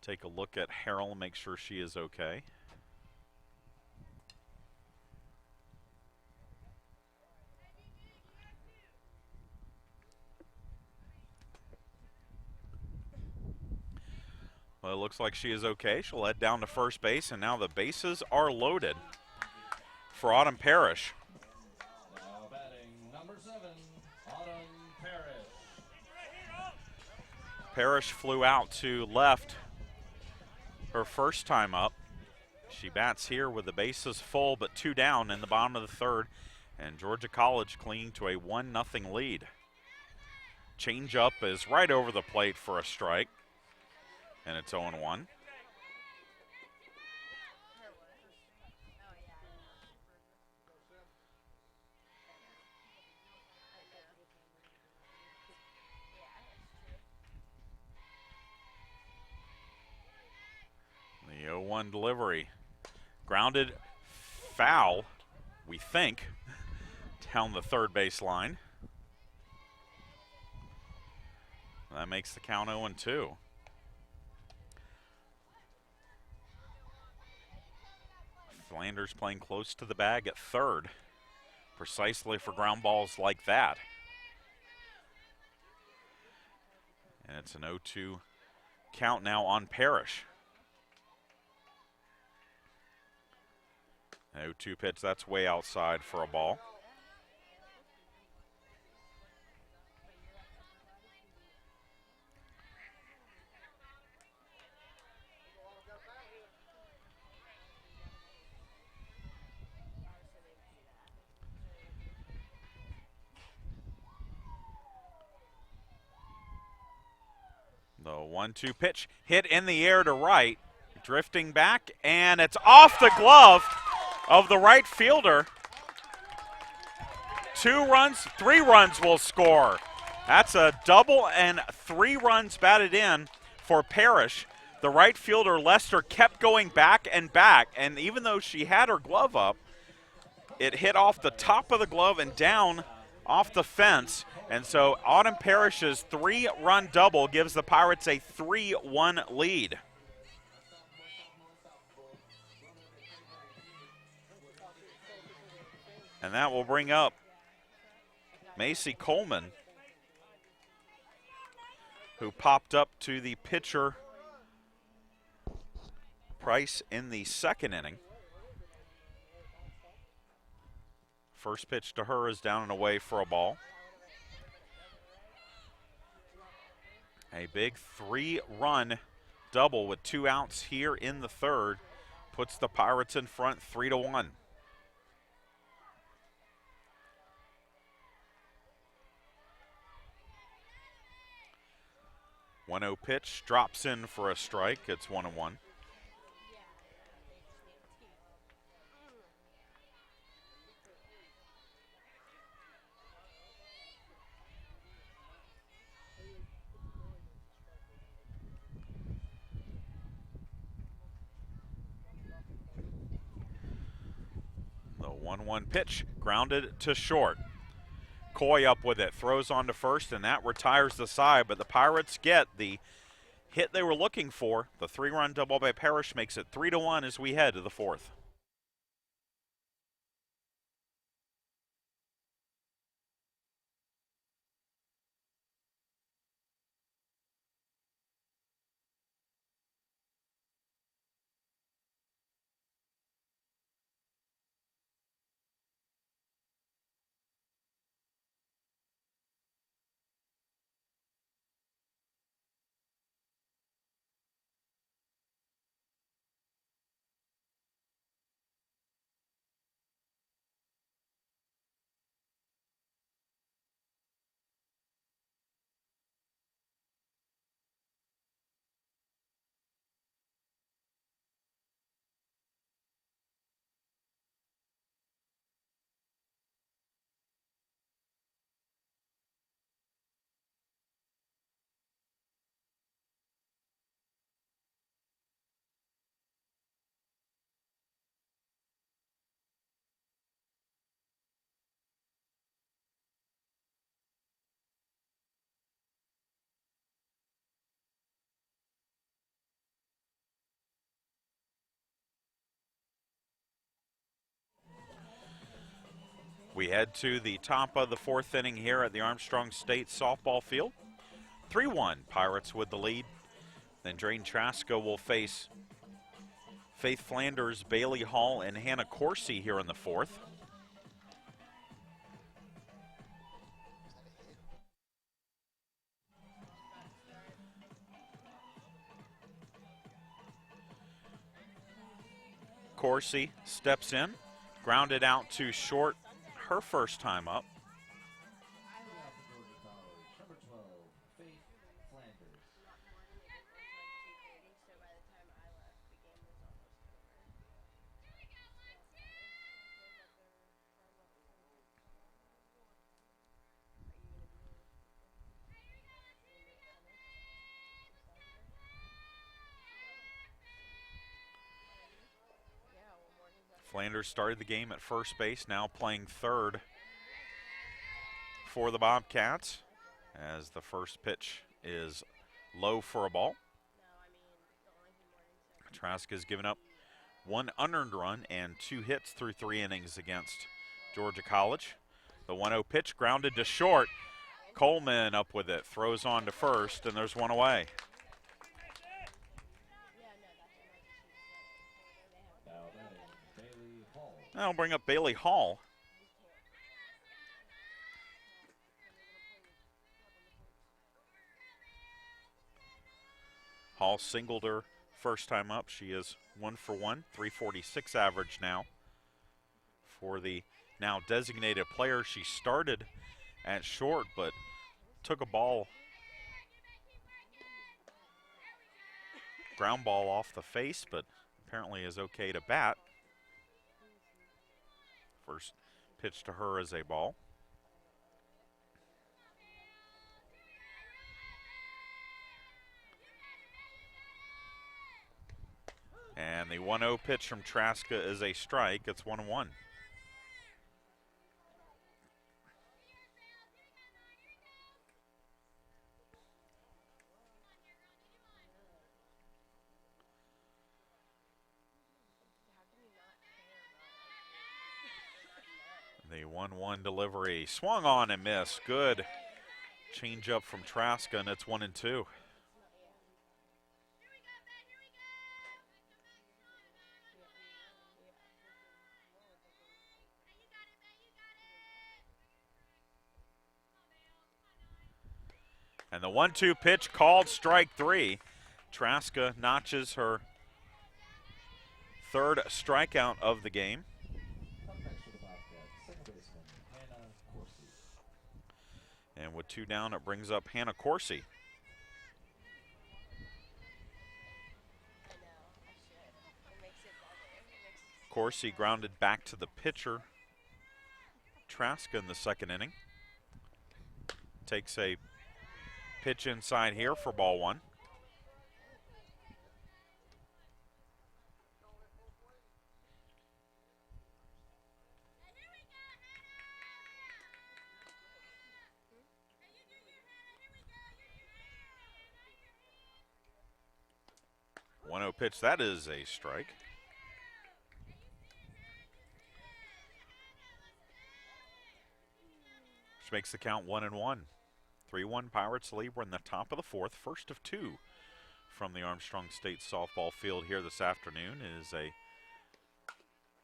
take a look at Harrell and make sure she is okay. Well, it looks like she is okay. She'll head down to first base, and now the bases are loaded for Autumn Parrish. Now batting number 7, Autumn Parrish. Parrish flew out to left her first time up. She bats here with the bases full, but 2 down in the bottom of the 3rd, and Georgia College clinging to a 1-0 lead. Changeup is right over the plate for a strike, and it's 0-1. The 0-1 delivery. Grounded foul, we think, down the 3rd base line. That makes the count 0-2. Flanders playing close to the bag at 3rd, precisely for ground balls like that. And it's an 0-2 count now on Parrish. 0-2 pitch, that's way outside for a ball. The 1-2 pitch hit in the air to right, drifting back, and it's off the glove of the right fielder. 2 runs, 3 runs will score. That's a double and 3 runs batted in for Parrish. The right fielder, Lester, kept going back, and even though she had her glove up, it hit off the top of the glove and down off the fence. And so Autumn Parrish's 3-run double gives the Pirates a 3-1 lead. And that will bring up Macy Coleman, who popped up to the pitcher Price in the 2nd inning. First pitch to her is down and away for a ball. A big 3-run double with 2 outs here in the 3rd puts the Pirates in front 3-1. 1-0 pitch drops in for a strike. It's 1-1. The 1-1 pitch grounded to short. Coy up with it, throws on to first, and that retires the side, but the Pirates get the hit they were looking for. The 3-run double by Parrish makes it 3-1 as we head to the 4th. We head to the top of the 4th inning here at the Armstrong State softball field. 3-1, Pirates with the lead. Then Drayton Traska will face Faith Flanders, Bailey Hall, and Hannah Coursey here in the 4th. Coursey steps in, grounded out to short, her first time up. Number 12, Faith Flanders. Flanders started the game at first base, now playing third for the Bobcats, as the first pitch is low for a ball. Traska's given up 1 unearned run and 2 hits through 3 innings against Georgia College. The 1-0 pitch grounded to short. Coleman up with it, throws on to first, and there's 1 away. That'll bring up Bailey Hall. Hall singled her first time up. She is 1 for 1, 346 average now for the now designated player. She started at short, but took a ground ball off the face, but apparently is okay to bat. First pitch to her is a ball. And the 1-0 pitch from Traska is a strike. It's 1-1. The 1-1 delivery, swung on and missed. Good change up from Traska, and it's 1-2. And the 1-2 pitch called strike 3. Traska notches her 3rd strikeout of the game. And with 2 down, it brings up Hannah Coursey. Coursey grounded back to the pitcher, Traska, in the 2nd inning. Takes a pitch inside here for ball 1. Pitch, that is a strike. Which makes the count 1-1. 3-1 Pirates lead. We're in the top of the 4th, first of 2 from the Armstrong State softball field here this afternoon. It is a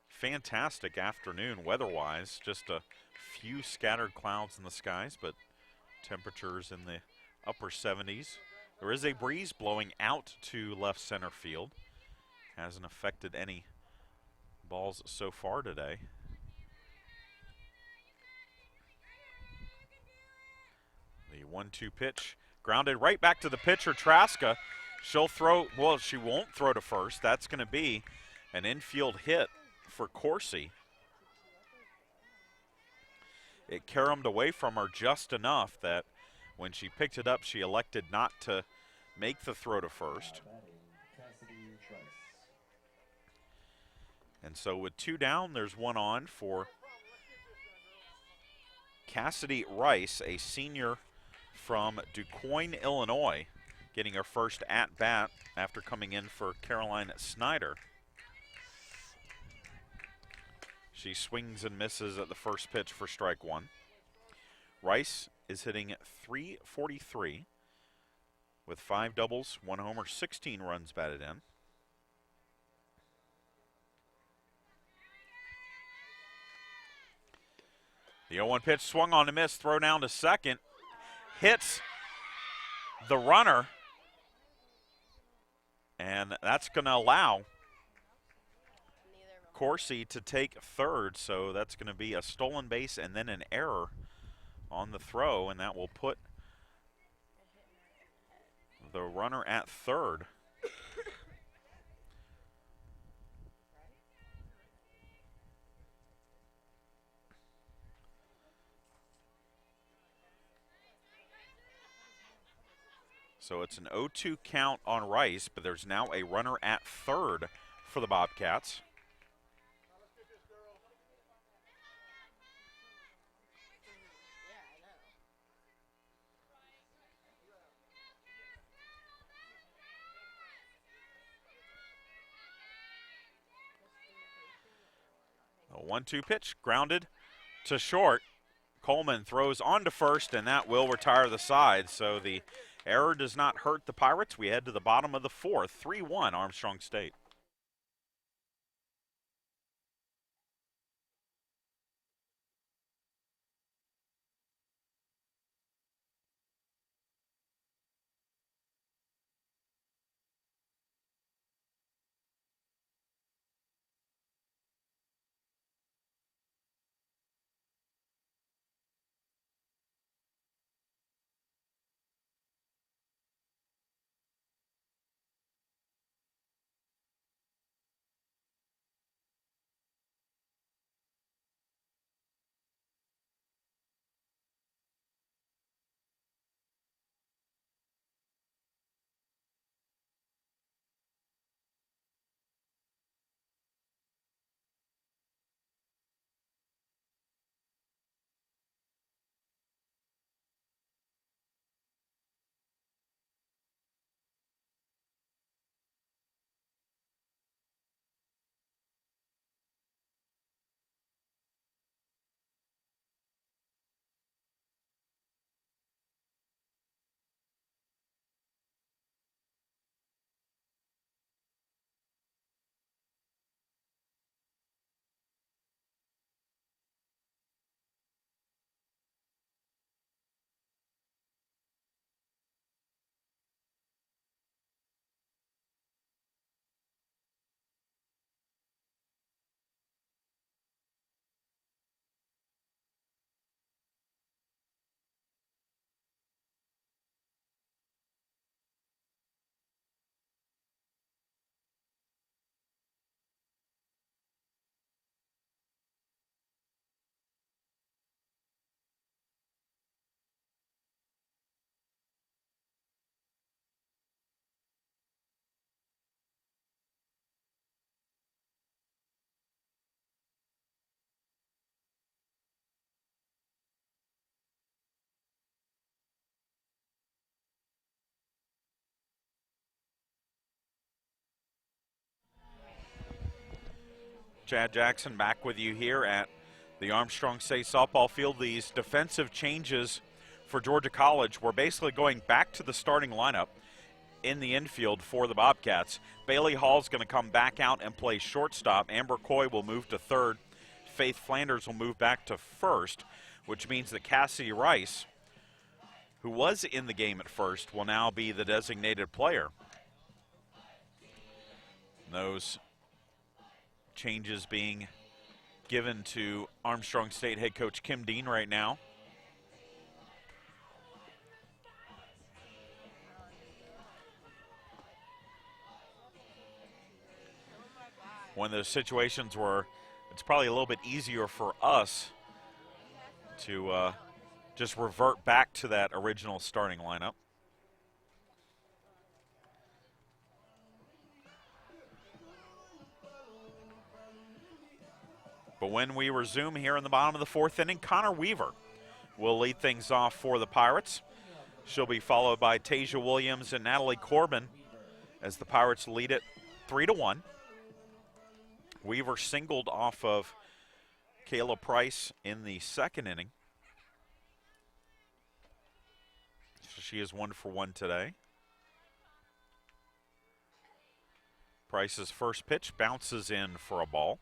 fantastic afternoon weather-wise. Just a few scattered clouds in the skies, but temperatures in the upper 70s. There is a breeze blowing out to left center field. Hasn't affected any balls so far today. The 1-2 pitch grounded right back to the pitcher, Traska. She'll throw, well, she won't throw to first. That's going to be an infield hit for Coursey. It caromed away from her just enough that when she picked it up, she elected not to make the throw to first. And so with 2 down, there's 1 on for Cassidy Rice, a senior from DuQuoin, Illinois, getting her first at-bat after coming in for Caroline Snyder. She swings and misses at the first pitch for strike one. Rice is hitting .343 with 5 doubles, 1 homer, 16 runs batted in. The 0-1 pitch swung on a miss, throw down to second. Hits the runner, and that's going to allow Corsi to take third, so that's going to be a stolen base and then an error on the throw, and that will put the runner at third. So it's an 0-2 count on Rice, but there's now a runner at third for the Bobcats. A 1-2 pitch, grounded to short. Coleman throws on to first, and that will retire the side. So the error does not hurt the Pirates. We head to the bottom of the fourth, 3-1 Armstrong State. Chad Jackson back with you here at the Armstrong State softball field. These defensive changes for Georgia College were basically going back to the starting lineup in the infield for the Bobcats. Bailey Hall's going to come back out and play shortstop. Amber Coy will move to third. Faith Flanders will move back to first, which means that Cassidy Rice, who was in the game at first, will now be the designated player. Those changes being given to Armstrong State head coach Kim Dean right now. One of those situations where it's probably a little bit easier for us to just revert back to that original starting lineup. But when we resume here in the bottom of the fourth inning, Connor Weaver will lead things off for the Pirates. She'll be followed by Tasia Williams and Natalie Corbin as the Pirates lead it 3-1. Weaver singled off of Kayla Price in the second inning. So she is 1 for 1 today. Price's first pitch bounces in for a ball.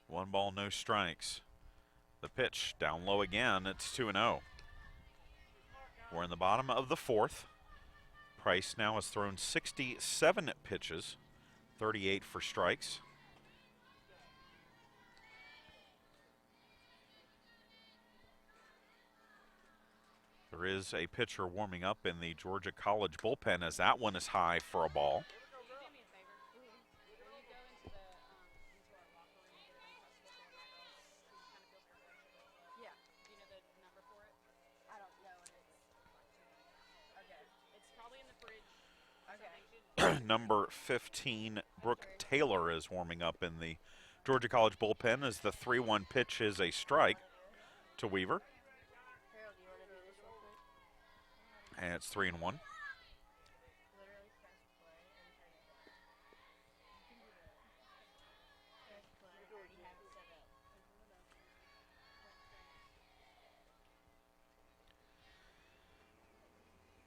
One ball, no strikes. The pitch down low again. It's 2-0. We're in the bottom of the fourth. Price now has thrown 67 pitches, 38 for strikes. There is a pitcher warming up in the Georgia College bullpen as that one is high for a ball. Number 15, Brooke Taylor, is warming up in the Georgia College bullpen as the 3-1 pitch is a strike to Weaver. And it's 3-1.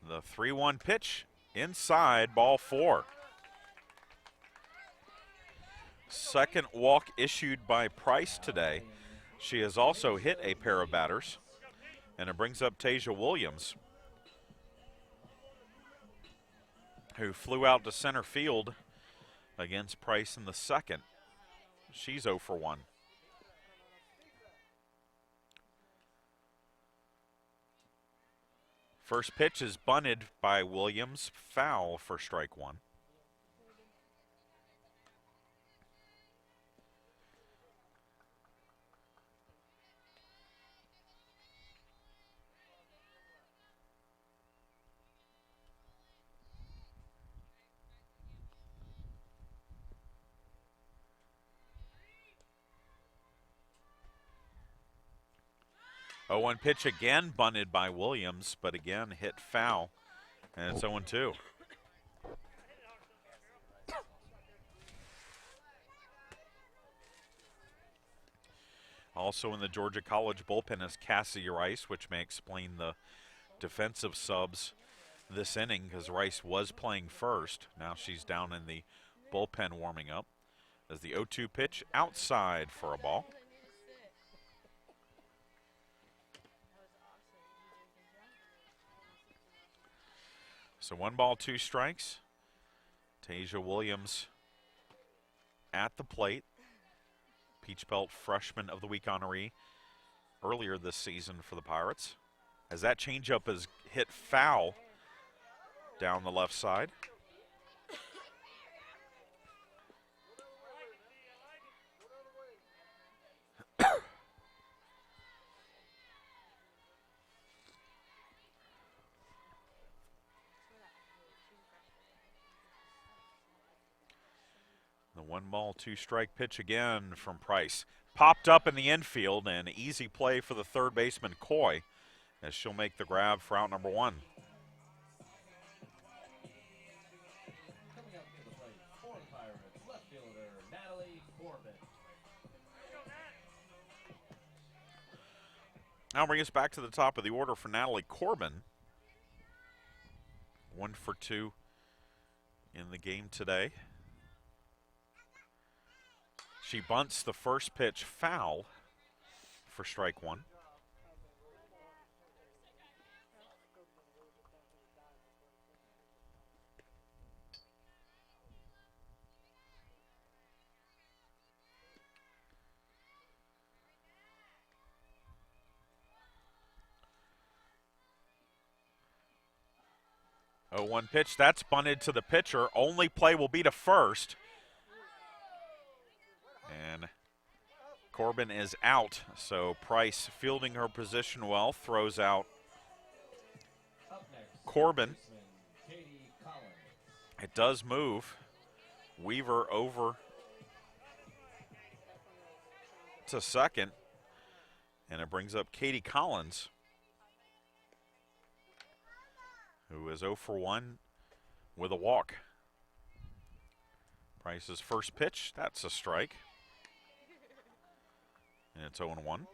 The 3-1 pitch inside, ball 4. Second walk issued by Price today. She has also hit a pair of batters, and it brings up Tasia Williams, who flew out to center field against Price in the second. She's 0 for 1. First pitch is bunted by Williams, foul for strike 1. Oh, 1 pitch again, bunted by Williams, but again hit foul, and it's 0-2. Also in the Georgia College bullpen is Cassie Rice, which may explain the defensive subs this inning because Rice was playing first. Now she's down in the bullpen warming up as the 0-2 pitch outside for a ball. So 1 ball, 2 strikes. Tasia Williams at the plate. Peach Belt Freshman of the Week honoree earlier this season for the Pirates. As that changeup is hit foul down the left side. The 1 ball, 2 strike pitch again from Price. Popped up in the infield, and easy play for the third baseman, Coy, as she'll make the grab for out number 1. Coming up to the plate for the Pirates, left fielder NATALIE Corbin. Now bring us back to the top of the order for NATALIE Corbin. 1 for 2 in the game today. She bunts the first pitch foul for strike 1. Oh, 1 pitch, that's bunted to the pitcher. Only play will be to first. And Corbin is out, so Price, fielding her position well, throws out Corbin. It does move. Weaver over to second, and it brings up Katie Collins, who is 0 for 1 with a walk. Price's first pitch, that's a strike. And it's 0 1.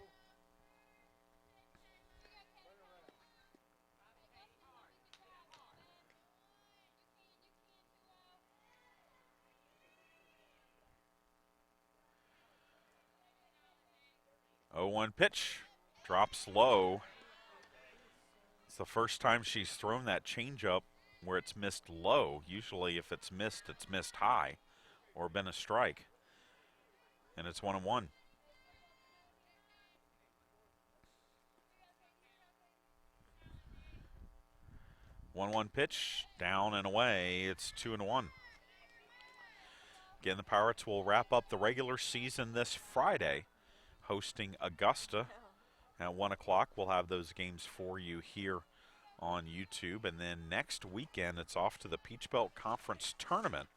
Oh, 1 pitch, drops low. It's the first time she's thrown that changeup where it's missed low. Usually if it's missed high or been a strike. And it's 1 1. One pitch, down and away. It's 2 1. Again, the Pirates will wrap up the regular season this Friday, hosting Augusta at 1 o'clock. We'll have those games for you here on YouTube. And then next weekend, it's off to the Peach Belt Conference Tournament,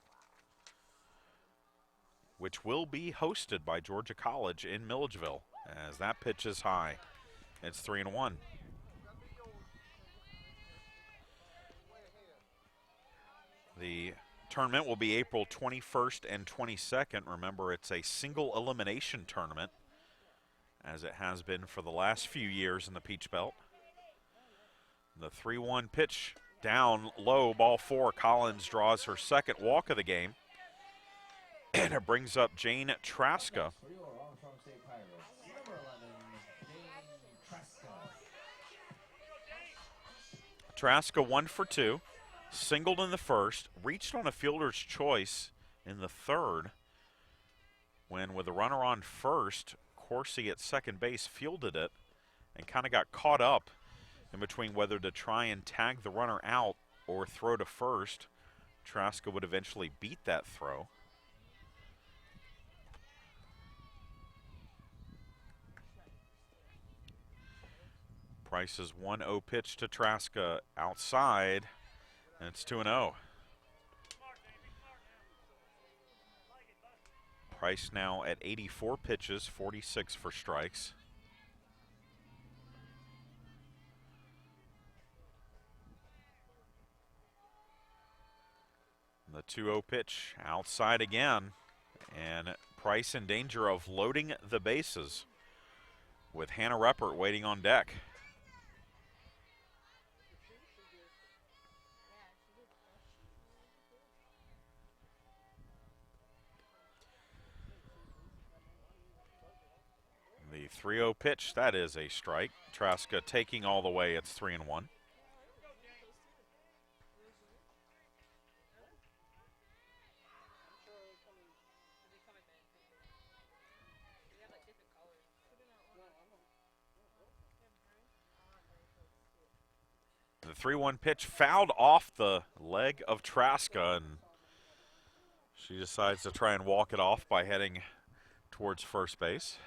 which will be hosted by Georgia College in Milledgeville. As that pitch is high, it's 3 1. The tournament will be April 21st and 22nd. Remember, it's a single elimination tournament, as it has been for the last few years in the Peach Belt. The 3-1 pitch down low, ball 4. Collins draws her second walk of the game. And it brings up Jane Traska. Traska 1 for 2. Singled in the first, reached on a fielder's choice in the third, when with a runner on first, Corsi at second base fielded it and kind of got caught up in between whether to try and tag the runner out or throw to first. Traska would eventually beat that throw. Price's 1-0 pitch to Traska outside. And it's 2-0. Price now at 84 pitches, 46 for strikes. The 2-0 pitch outside again. And Price in danger of loading the bases with Hannah Ruppert waiting on deck. The 3-0 pitch, that is a strike. Traska taking all the way, it's 3-1. The 3-1 pitch fouled off the leg of Traska, and she decides to try and walk it off by heading towards first base.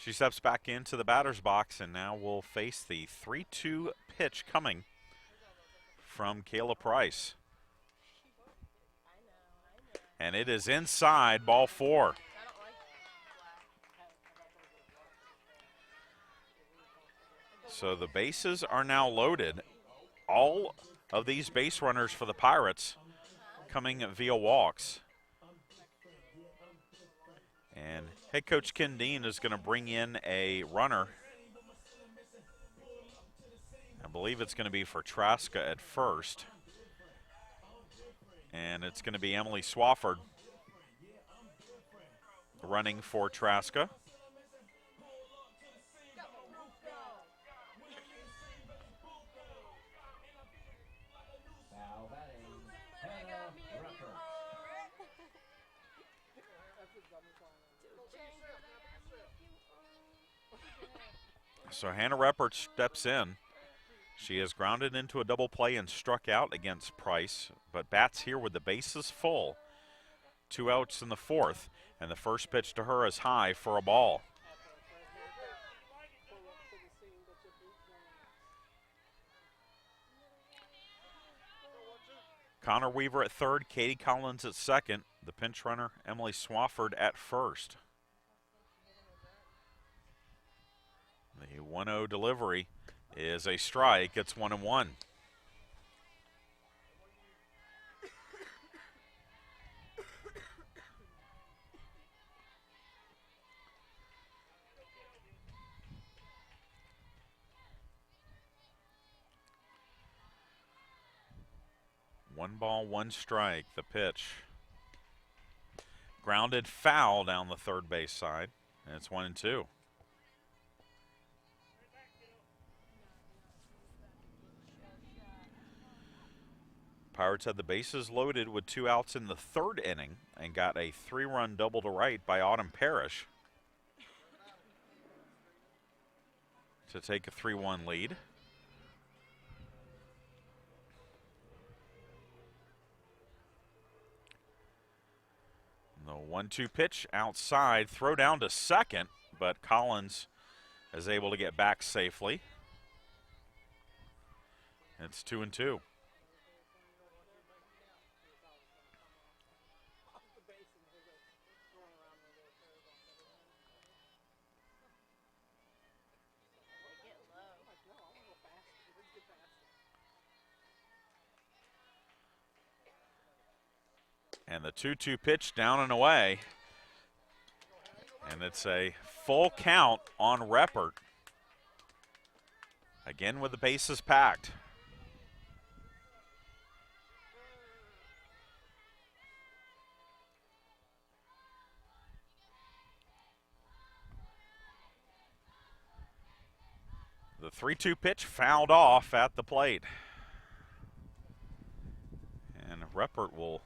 She steps back into the batter's box, and now we'll face the 3-2 pitch coming from Kayla Price. And it is inside, ball 4. So the bases are now loaded. All of these base runners for the Pirates coming via walks. And head coach Ken Dean is going to bring in a runner. I believe it's going to be for Traska at first. And it's going to be Emily Swafford running for Traska. So Hannah Ruppert steps in. She has grounded into a double play and struck out against Price, but bats here with the bases full 2 outs in the 4th, and the first pitch to her is high for a ball. Connor Weaver at third, Katie Collins at second, the pinch runner Emily Swafford at first. The 1-0 delivery is a strike. It's 1-1. One ball, one strike. The pitch. Grounded foul down the third base side, and it's 1-2. Pirates had the bases loaded with 2 outs in the 3rd inning and got a 3-run double to right by Autumn Parrish to take a 3-1 lead. The 1-2 pitch outside, throw down to second, but Collins is able to get back safely. It's 2-2. And the 2-2 pitch down and away. And it's a full count on Reppert. Again with the bases packed. The 3-2 pitch fouled off at the plate. And Reppert will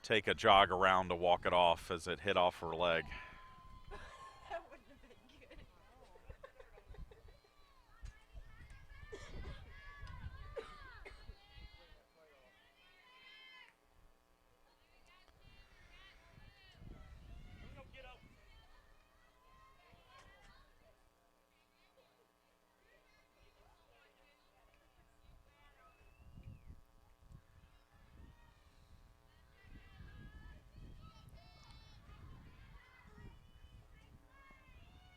take a jog around to walk it off as it hit off her leg. That wouldn't have been good.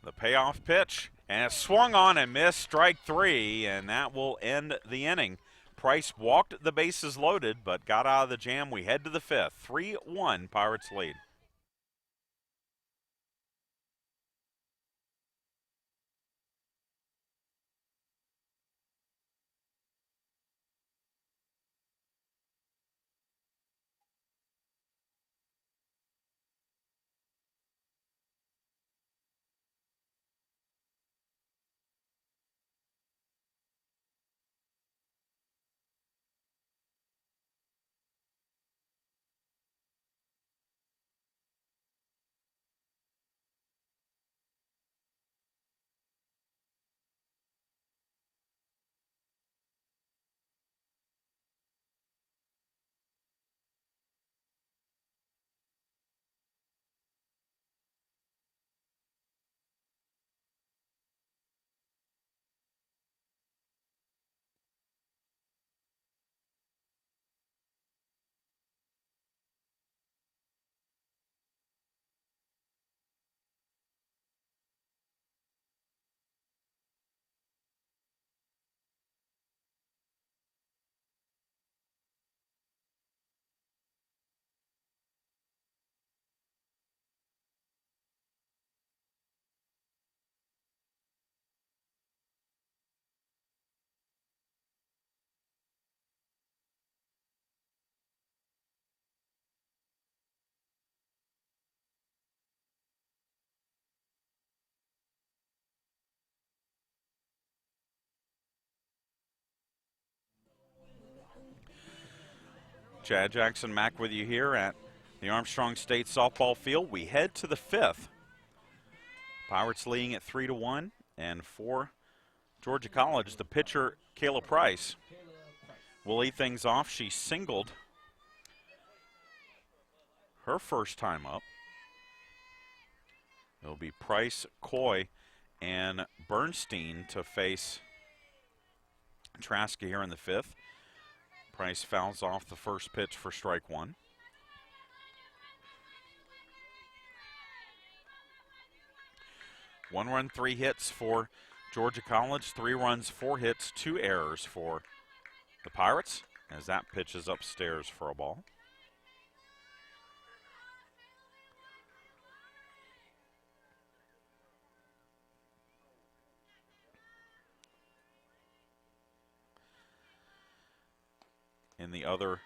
The payoff pitch, and it swung on and missed, strike 3, and that will end the inning. Price walked the bases loaded, but got out of the jam. We head to the 5th. 3-1 Pirates lead. Chad Jackson Mack with you here at the Armstrong State softball field. We head to the 5th. Pirates leading at 3-1, and for Georgia College, the pitcher Kayla Price will lead things off. She singled her first time up. It'll be Price, Coy, and Bernstein to face Traska here in the 5th. Price fouls off the first pitch for strike 1. One run, 3 hits for Georgia College, 3 runs, 4 hits, 2 errors for the Pirates, as that pitch is upstairs for a ball. In the other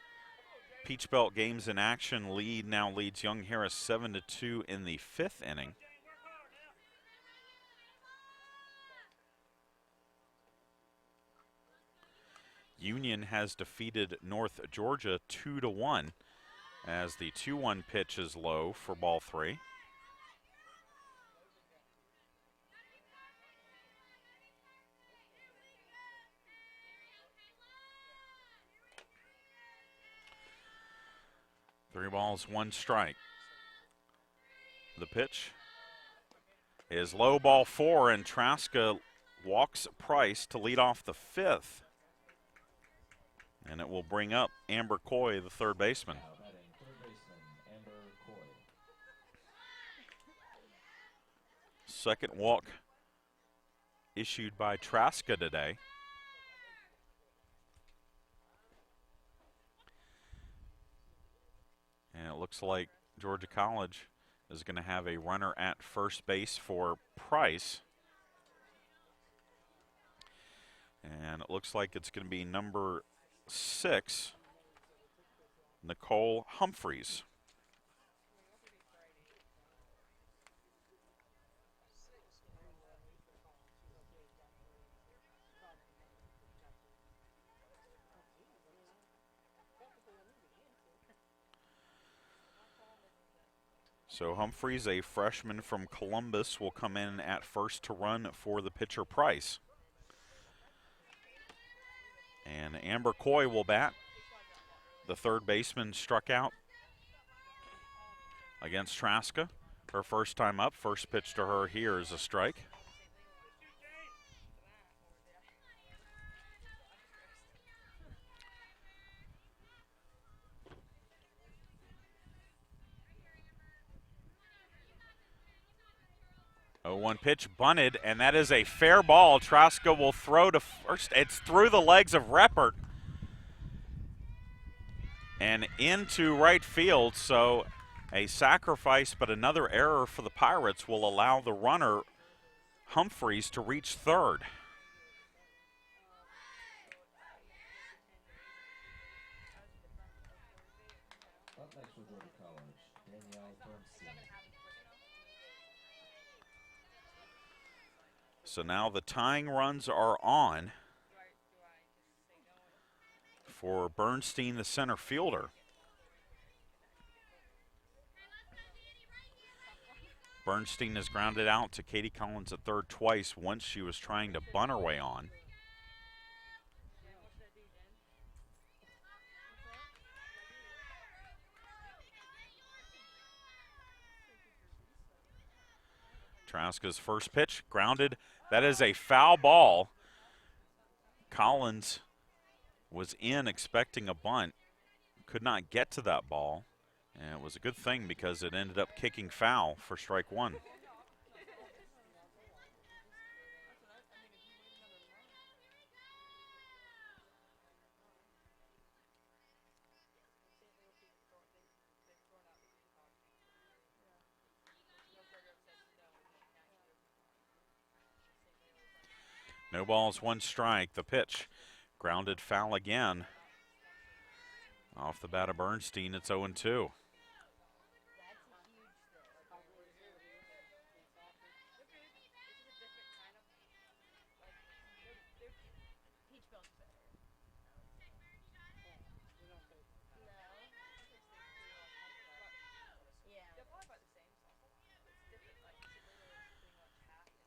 Peach Belt games in action, lead now leads Young Harris 7-2 in the 5th inning. Union has defeated North Georgia 2-1 as the 2-1 pitch is low for ball 3. Three balls, 1 strike. The pitch is low, ball 4, and Traska walks Price to lead off the 5th. And it will bring up Amber Coy, the third baseman. Second walk issued by Traska today. And it looks like Georgia College is going to have a runner at first base for Price. And it looks like it's going to be number 6, Nicole Humphreys. So Humphreys, a freshman from Columbus, will come in at first to run for the pitcher Price. And Amber Coy will bat. The third baseman struck out against Traska. Her first time up. First pitch to her here is a strike. Oh, 1 pitch bunted, and that is a fair ball. Traska will throw to first. It's through the legs of Reppert and into right field. So a sacrifice, but another error for the Pirates will allow the runner Humphreys to reach third. Up next for Georgia College, Danielle Bernstein. So now the tying runs are on for Bernstein, the center fielder. Bernstein has grounded out to Katie Collins at third twice once she was trying to bunt her way on. Traska's first pitch, grounded. That is a foul ball. Collins was in expecting a bunt, could not get to that ball, and it was a good thing because it ended up kicking foul for strike 1. No balls, 1 strike. The pitch, grounded foul again. Off the bat of Bernstein, it's 0-2.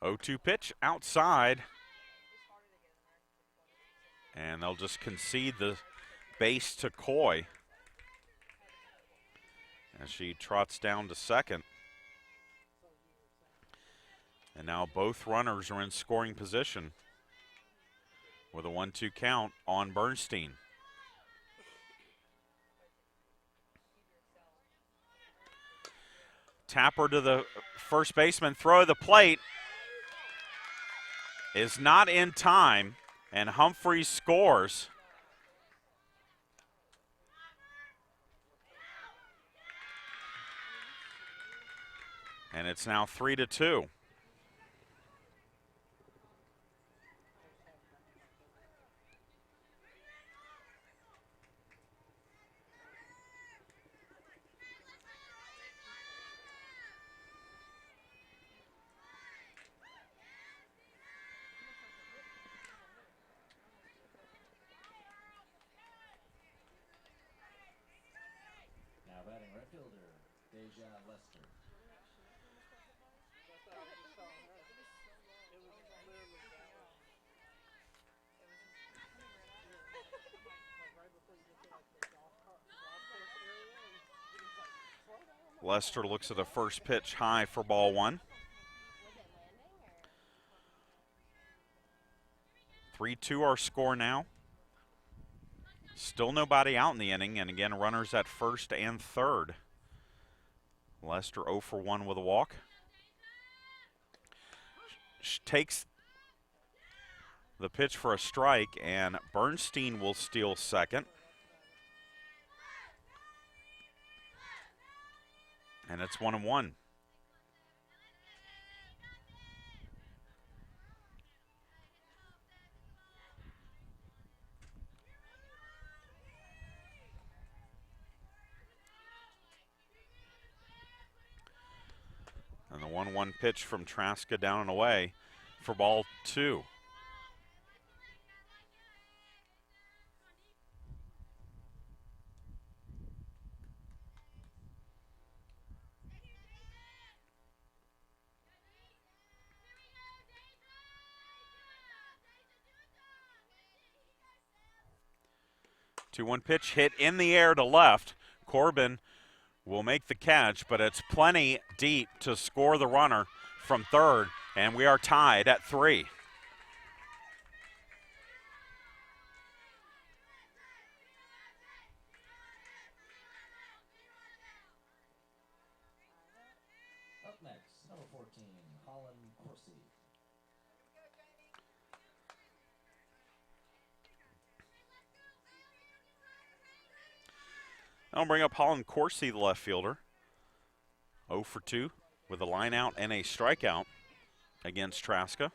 Oh-2 pitch outside. And they'll just concede the base to Coy. as she trots down to second. And now both runners are in scoring position with a 1-2 count on Bernstein. Tapper to the first baseman, throw the plate is not in time, and Humphreys scores. And it's now 3-2. Now batting right fielder, Deja Lester. Lester looks at the first pitch high for ball one. 3-2 our score now. Still nobody out in the inning, and again, runners at first and third. Lester 0 for 1 with a walk. Takes the pitch for a strike, and Bernstein will steal second. And it's 1-1. And the 1-1 pitch from Traska down and away for ball two. Two-one pitch hit in the air to left. Corbin will make the catch, but it's plenty deep to score the runner from third, and we are tied at 3. Up next, number 14, Holland Corsi. I'll bring up Holland Corsi, the left fielder. 0 for 2 with a line out and a strikeout against Traska.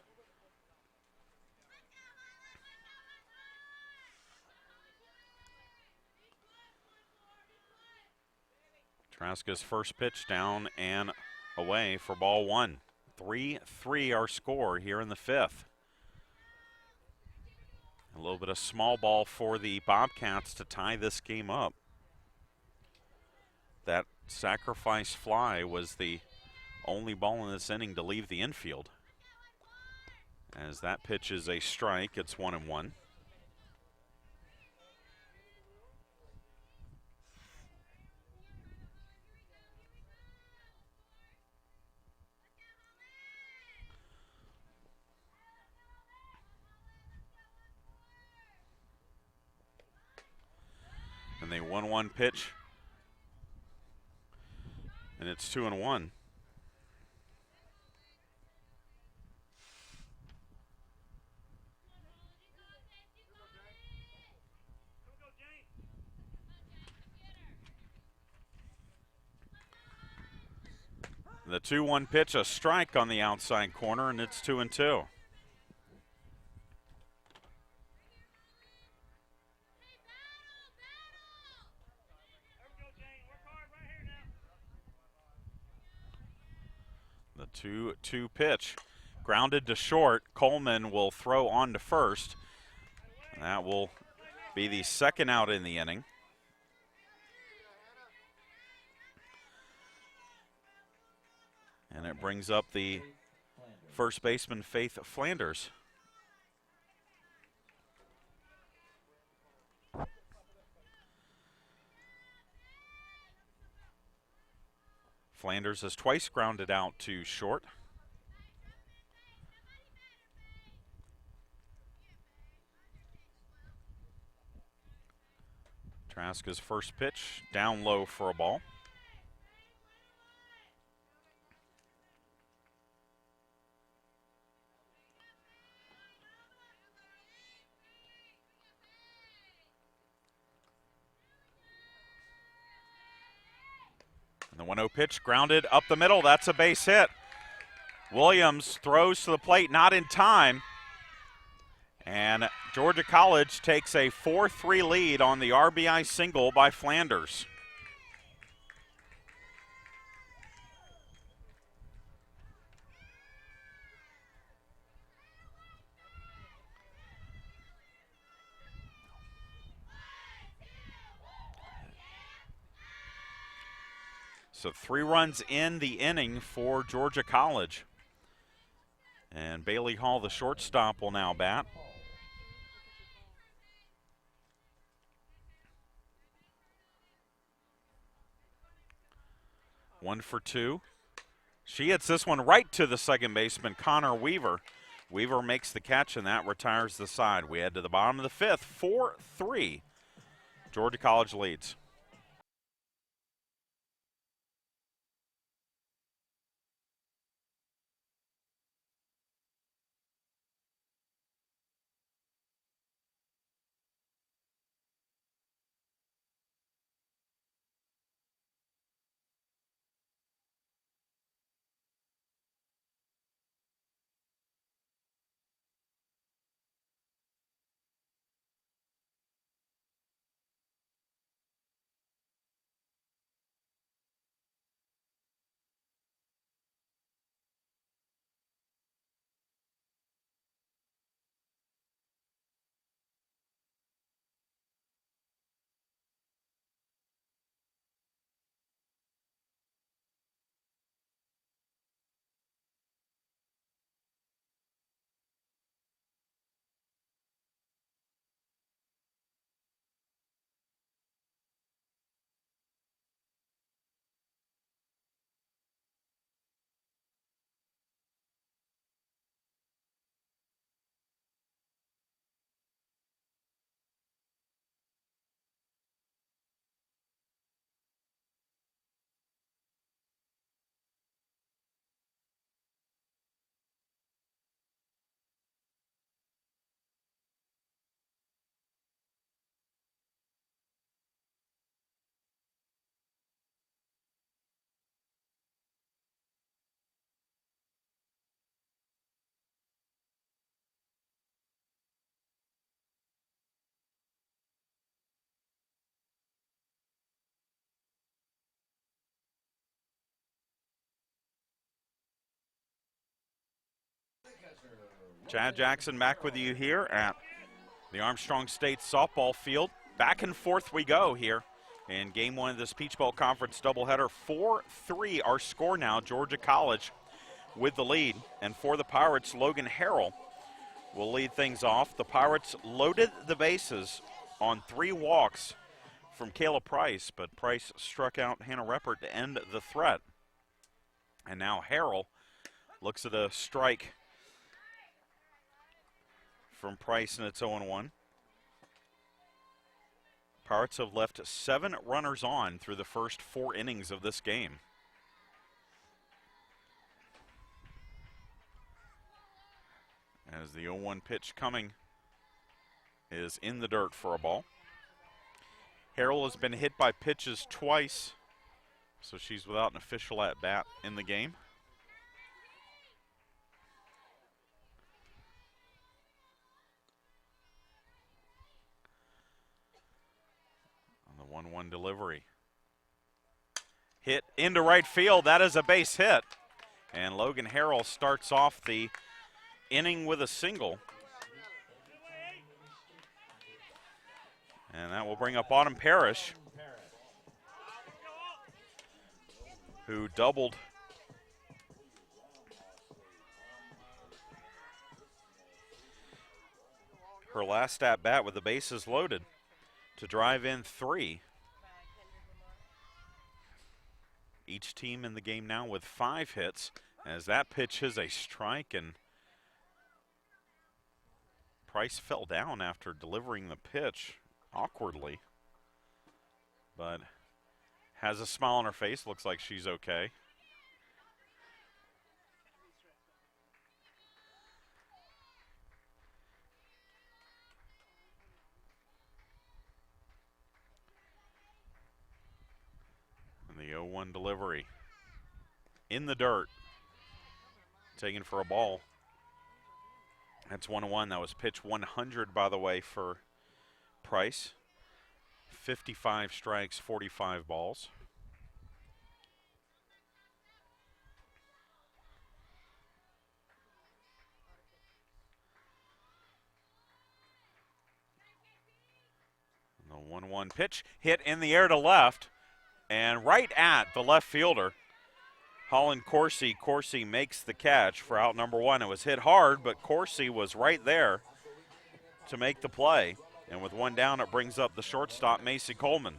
Traska's first pitch down and away for ball one. 3-3 our score here in the fifth. A little bit of small ball for the Bobcats to tie this game up. That sacrifice fly was the only ball in this inning to leave the infield. As that pitch is a strike, it's 1-1. And the 1-1 pitch. And it's 2-1. The 2-1 pitch, a strike on the outside corner, and it's 2-2. The 2-2 pitch, grounded to short. Coleman will throw on to first. And that will be the second out in the inning. And it brings up the first baseman, Faith Flanders. Flanders has twice grounded out to short. Traska's first pitch, down low for a ball. And the 1-0 pitch grounded up the middle. That's a base hit. Williams throws to the plate, not in time. And Georgia College takes a 4-3 lead on the RBI single by Flanders. So 3 runs in the inning for Georgia College. And Bailey Hall, the shortstop, will now bat. One for 2. She hits this one right to the second baseman, Connor Weaver. Weaver makes the catch, and that retires the side. We head to the bottom of the 5th, 4-3. Georgia College leads. Chad Jackson back with you here at the Armstrong State softball field. Back and forth we go here in game 1 of this Peach Bowl Conference doubleheader. 4-3 our score now. Georgia College with the lead. And for the Pirates, Logan Harrell will lead things off. The Pirates loaded the bases on 3 walks from Kayla Price, but Price struck out Hannah Reppert to end the threat. And now Harrell looks at a strike from Price, and it's 0-1. Pirates have left 7 runners on through the first 4 innings of this game. As the 0-1 pitch coming is in the dirt for a ball. Harrell has been hit by pitches twice, so she's without an official at-bat in the game. On the 1-1 delivery. Hit into right field. That is a base hit. And Logan Harrell starts off the inning with a single. And that will bring up Autumn Parrish, who doubled her last at-bat with the bases loaded to drive in 3. Each team in the game now with 5 hits, as that pitch is a strike, and Price fell down after delivering the pitch awkwardly, but has a smile on her face. Looks like she's okay. And the 0-1 delivery in the dirt, taken for a ball. That's 1-1. That was pitch 100, by the way, for Price. 55 strikes, 45 balls. The 1-1 pitch hit in the air to left and right at the left fielder, Holland Coursey. Coursey makes the catch for out number 1. It was hit hard, but Coursey was right there to make the play. And with 1 down, it brings up the shortstop, Macy Coleman.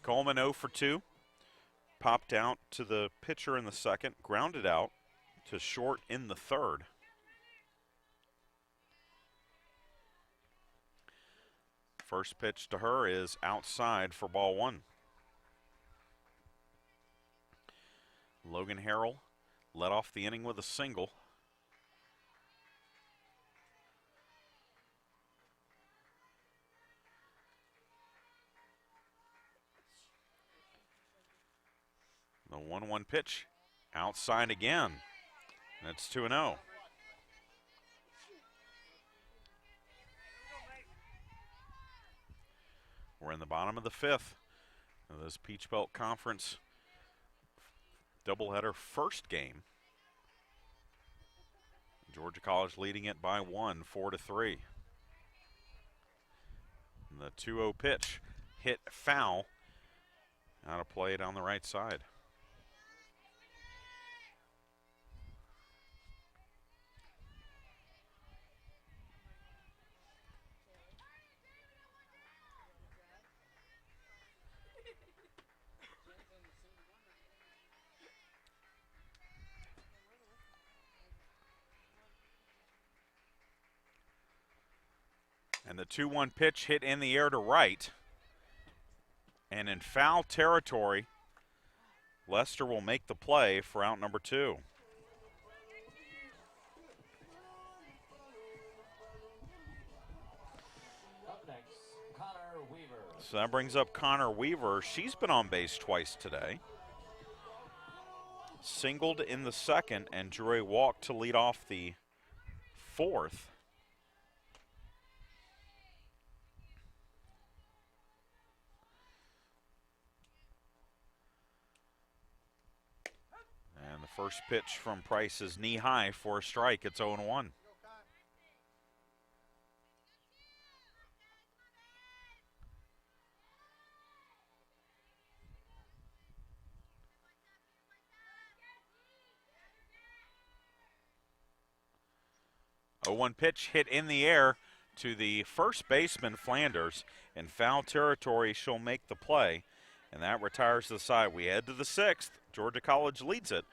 Coleman 0 for 2. Popped out to the pitcher in the second, grounded out to short in the third. First pitch to her is outside for ball 1. Logan Harrell led off the inning with a single. The 1-1 pitch outside again. That's 2-0. We're in the bottom of the 5th of this Peach Belt Conference doubleheader first game. Georgia College leading it by 1, 4-3. And the 2-0 pitch hit foul. Out of play down the right side. And the 2-1 pitch hit in the air to right. And in foul territory, Lester will make the play for out number 2. Up next, Connor Weaver. So that brings up Connor Weaver. She's been on base twice today. Singled in the second and drew a walk to lead off the 4th. And the first pitch from Price is knee high for a strike. It's 0-1. A 1 pitch hit in the air to the first baseman, Flanders. In foul territory, she'll make the play, and that retires the side. We head to the 6th. Georgia College leads it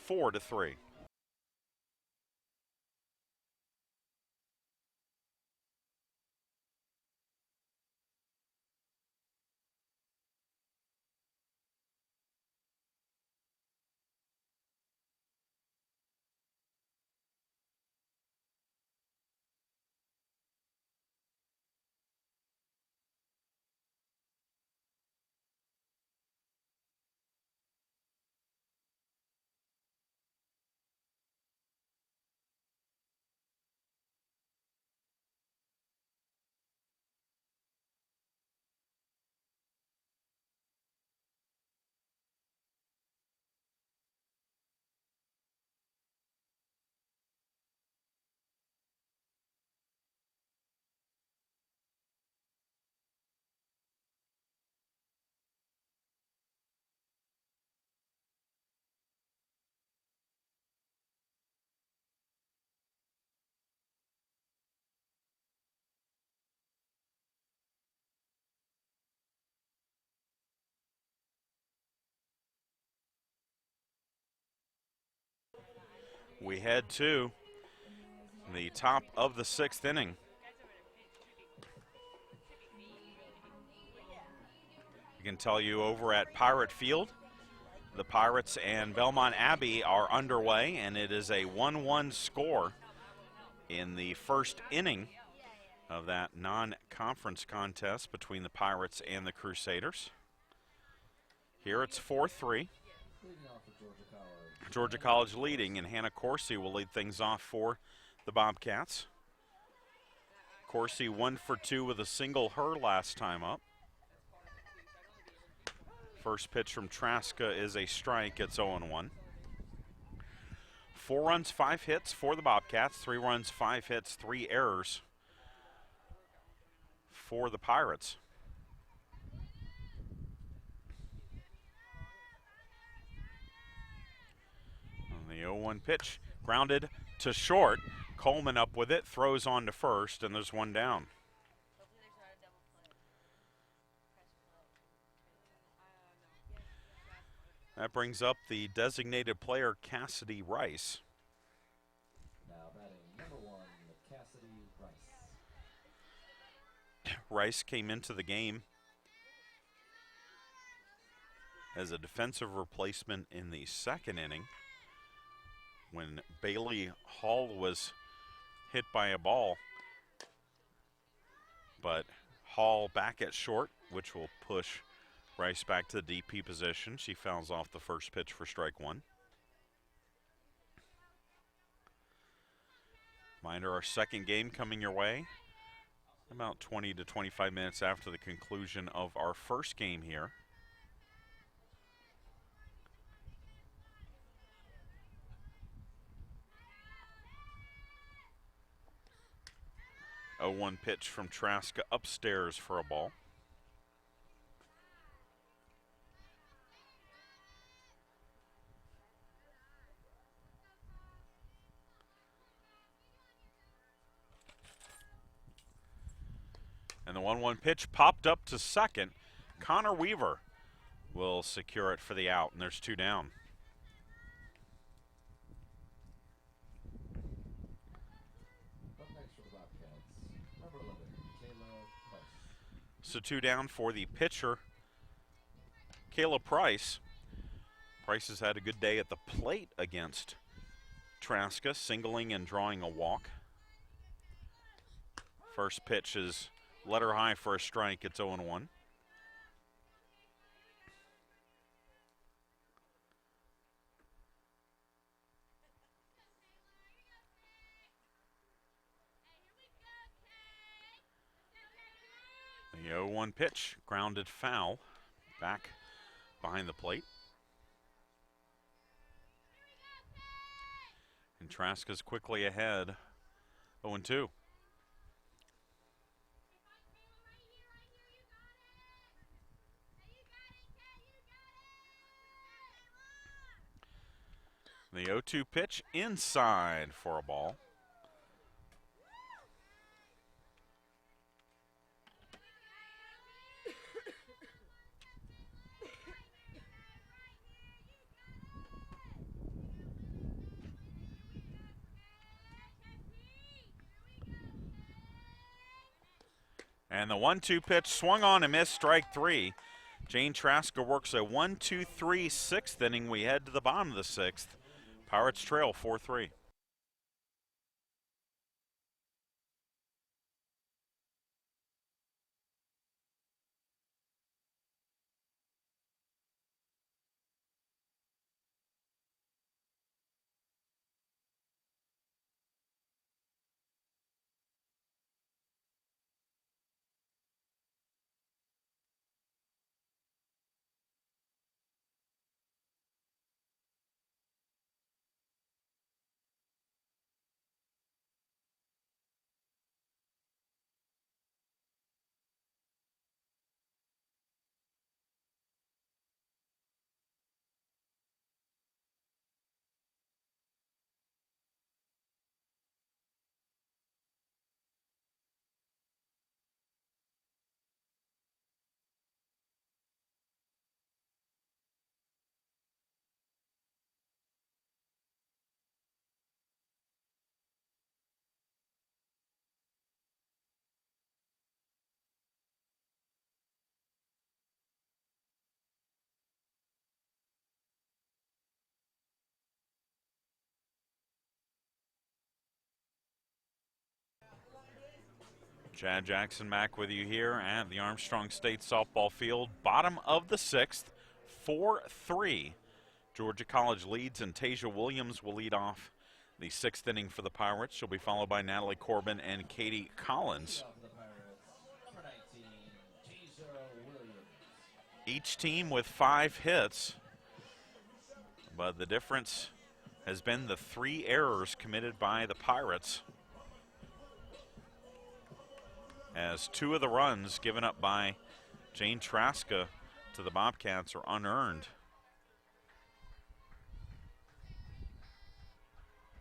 4-3. We head to the top of the 6th inning. I can tell you over at Pirate Field, the Pirates and Belmont Abbey are underway, and it is a 1-1 score in the first inning of that non-conference contest between the Pirates and the Crusaders. Here it's 4-3. Georgia College leading, and Hannah Coursey will lead things off for the Bobcats. Coursey 1 for 2 with a single her last time up. First pitch from Traska is a strike. It's 0-1. 4 runs, 5 hits for the Bobcats. 3 runs, 5 hits, 3 errors for the Pirates. And the 0-1 pitch grounded to short. Coleman up with it, throws on to first, and there's one down. That brings up the designated player, Cassidy Rice. Now batting number 1, Cassidy Rice. Rice came into the game as a defensive replacement in the 2nd inning when Bailey Hall was hit by a ball. But Hall back at short, which will push Rice back to the DP position. She fouls off the first pitch for strike 1. Reminder, our second game coming your way about 20 to 25 minutes after the conclusion of our first game here. A 0-1 pitch from Traska upstairs for a ball. And the 1-1 pitch popped up to second. Connor Weaver will secure it for the out, and there's 2 down. Up next for the Bobcats, number 11, Kayla Price. So 2 down for the pitcher, Kayla Price. Price has had a good day at the plate against Traska, singling and drawing a walk. First pitch is letter high for a strike. It's 0-1. The 0-1 pitch, grounded foul, back behind the plate. And Traska's quickly ahead, 0-2. The 0-2 pitch inside for a ball. And the 1-2 pitch swung on and missed, strike 3. Jane Traska works a 1-2-3 6th inning. We head to the bottom of the 6th. Pirates trail 4-3. Chad Jackson back with you here at the Armstrong State softball field. Bottom of the 6th, 4-3. Georgia College leads, and Tasia Williams will lead off the 6th inning for the Pirates. She'll be followed by Natalie Corbin and Katie Collins. Each team with 5 hits, but the difference has been the 3 errors committed by the Pirates, as 2 of the runs given up by Jane Traska to the Bobcats are unearned.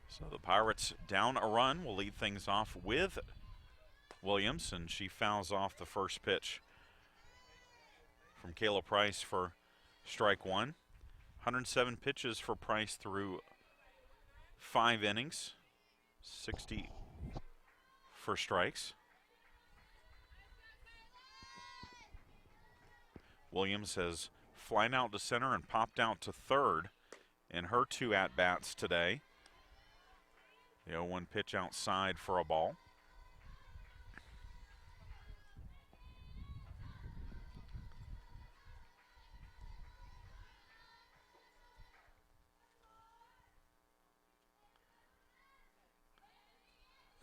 So the Pirates down a run will lead things off with Williams, and she fouls off the first pitch from Kayla Price for strike 1. 107 pitches for Price through 5 innings, 60 for strikes. Williams has flied out to center and popped out to third in her 2 at-bats today. The 0-1 pitch outside for a ball.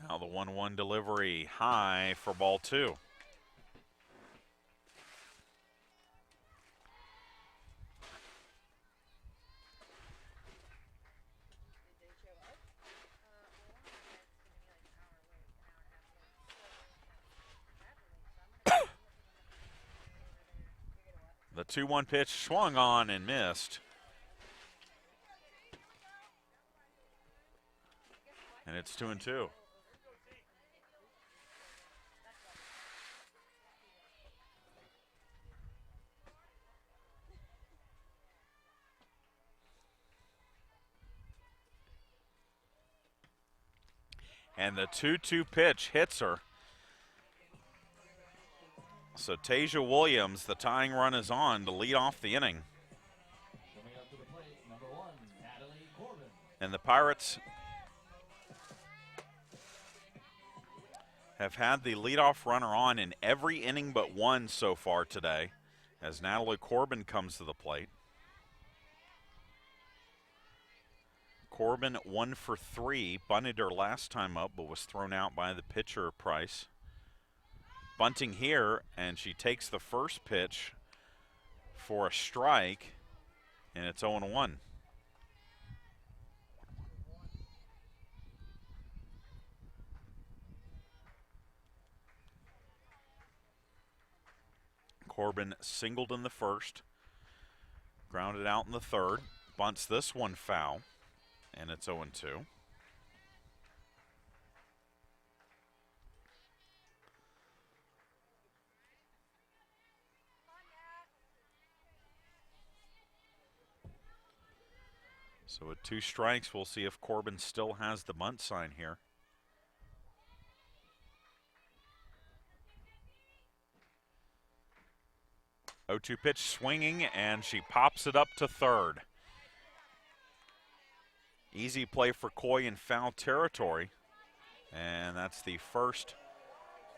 Now the 1-1 delivery high for ball 2. The 2-1 pitch swung on and missed. And it's 2-2. And the 2-2 pitch hits her. So Tasia Williams, the tying run is on to lead off the inning. Coming up to the plate, number 1, Natalie Corbin. And the Pirates have had the leadoff runner on in every inning but one so far today, as Natalie Corbin comes to the plate. Corbin 1 for 3, bunted her last time up but was thrown out by the pitcher Price. Bunting here, and she takes the first pitch for a strike, and it's 0-1. Corbin singled in the first, grounded out in the third, bunts this one foul, and it's 0-2. So with 2 strikes, we'll see if Corbin still has the bunt sign here. 0-2 pitch swinging, and she pops it up to third. Easy play for Coy in foul territory. And that's the first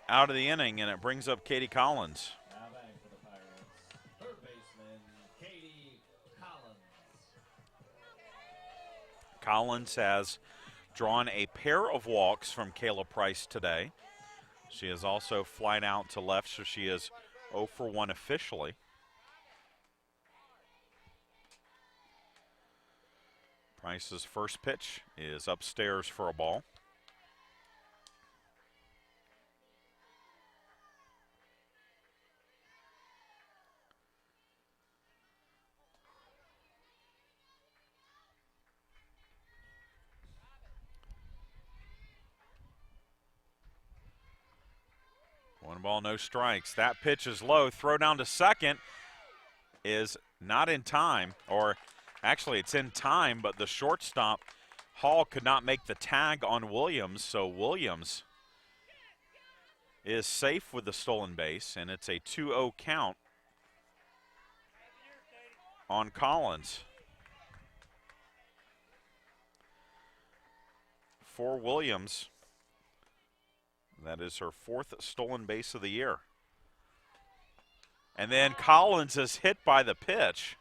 out of the inning, and it brings up Katie Collins. Now batting for the Pirates, third baseman, Katie Collins. Collins has drawn a pair of walks from Kayla Price today. She has also flied out to left, so she is 0 for 1 officially. Price's first pitch is upstairs for a ball. One ball, no strikes. That pitch is low. Throw down to second is not in time, or actually it's in time, but the shortstop, Hall, could not make the tag on Williams, so Williams is safe with the stolen base, and it's a 2-0 count on Collins. For Williams, That is her 4th stolen base of the year. And then Collins is hit by the pitch.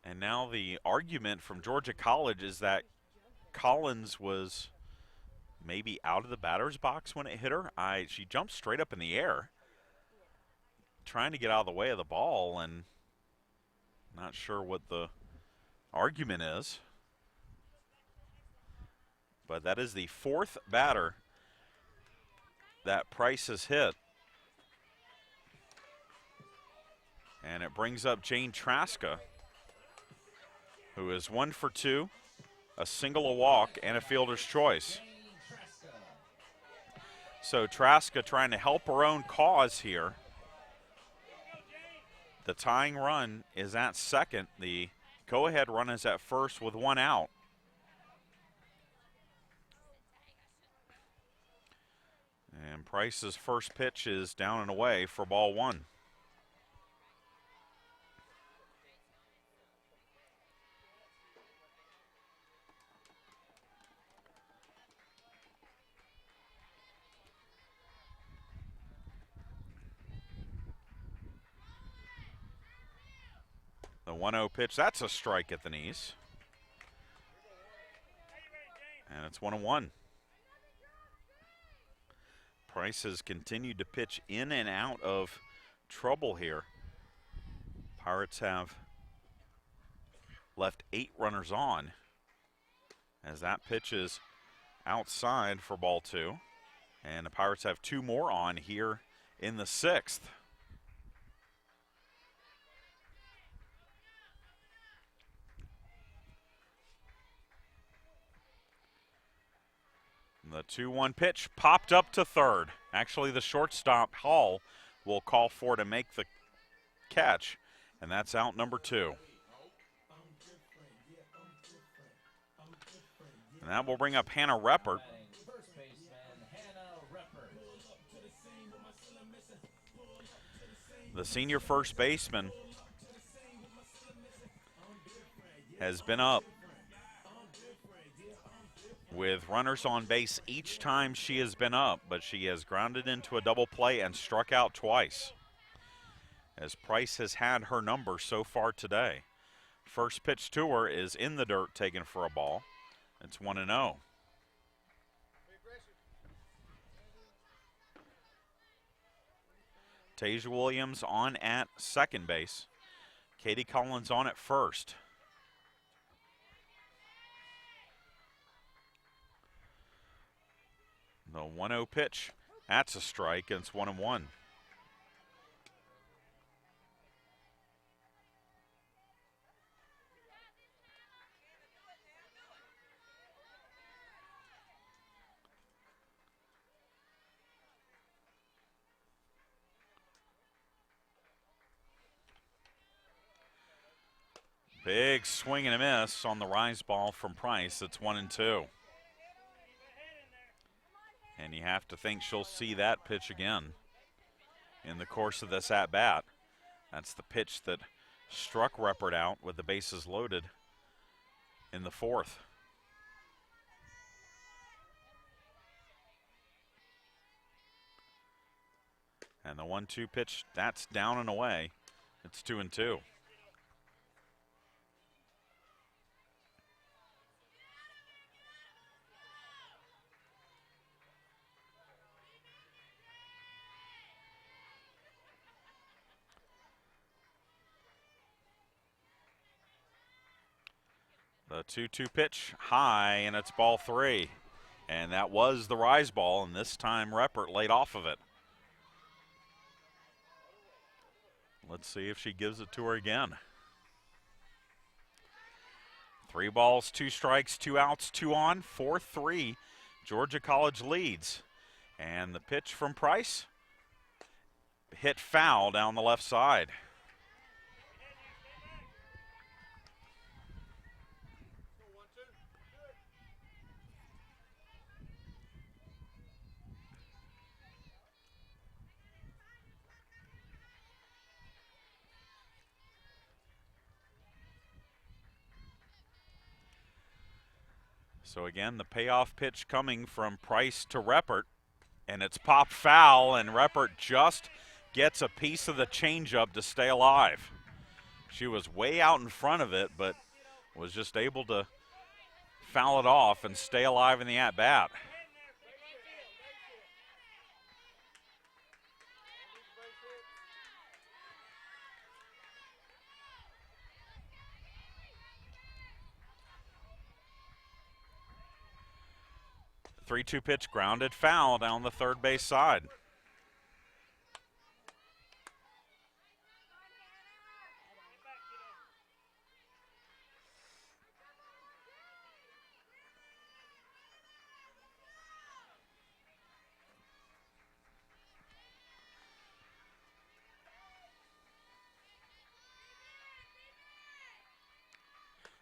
And now the argument from Georgia College is that Collins was maybe out of the batter's box when it hit her. She jumped straight up in the air, trying to get out of the way of the ball, and not sure what the argument is. But that is the 4th batter that Price has hit. And it brings up Jane Traska, who is 1 for 2, a single, a walk, and a fielder's choice. So Traska trying to help her own cause here. The tying run is at second. The go-ahead run is at first with 1 out. And Price's first pitch is down and away for ball 1. The 1-0 pitch, that's a strike at the knees. And it's 1-1. Price has continued to pitch in and out of trouble here. Pirates have left 8 runners on as that pitch is outside for ball 2. And the Pirates have 2 more on here in the 6th. The 2-1 pitch popped up to third. Actually, the shortstop, Hall, will call for to make the catch, and that's out number 2. And that will bring up Hannah Reppert. The senior first baseman has been up with runners on base each time she has been up, but she has grounded into a double play and struck out twice, as Price has had her number so far today. First pitch to her is in the dirt, taken for a ball. It's 1-0. Tasia Williams on at second base. Katie Collins on at first. The 1-0 pitch, that's a strike, and it's 1-1. Big swing and a miss on the rise ball from Price. It's 1-2. And you have to think she'll see that pitch again in the course of this at-bat. That's the pitch that struck Reppert out with the bases loaded in the 4th. And the 1-2 pitch, that's down and away. It's 2-2. The 2-2 pitch, high, and it's ball 3. And that was the rise ball, and this time Reppert laid off of it. Let's see if she gives it to her again. 3 balls, 2 strikes, 2 outs, 2 on, 4-3. Georgia College leads. And the pitch from Price hit foul down the left side. So again, the payoff pitch coming from Price to Reppert, and it's popped foul, and Reppert just gets a piece of the changeup to stay alive. She was way out in front of it, but was just able to foul it off and stay alive in the at-bat. The 3-2 pitch grounded foul down the third base side.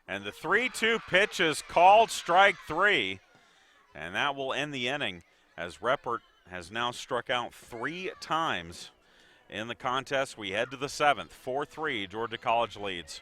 And the 3-2 pitch is called strike 3, and that will end the inning as Reppert has now struck out 3 times in the contest. We head to the 7th, 4-3, Georgia College leads.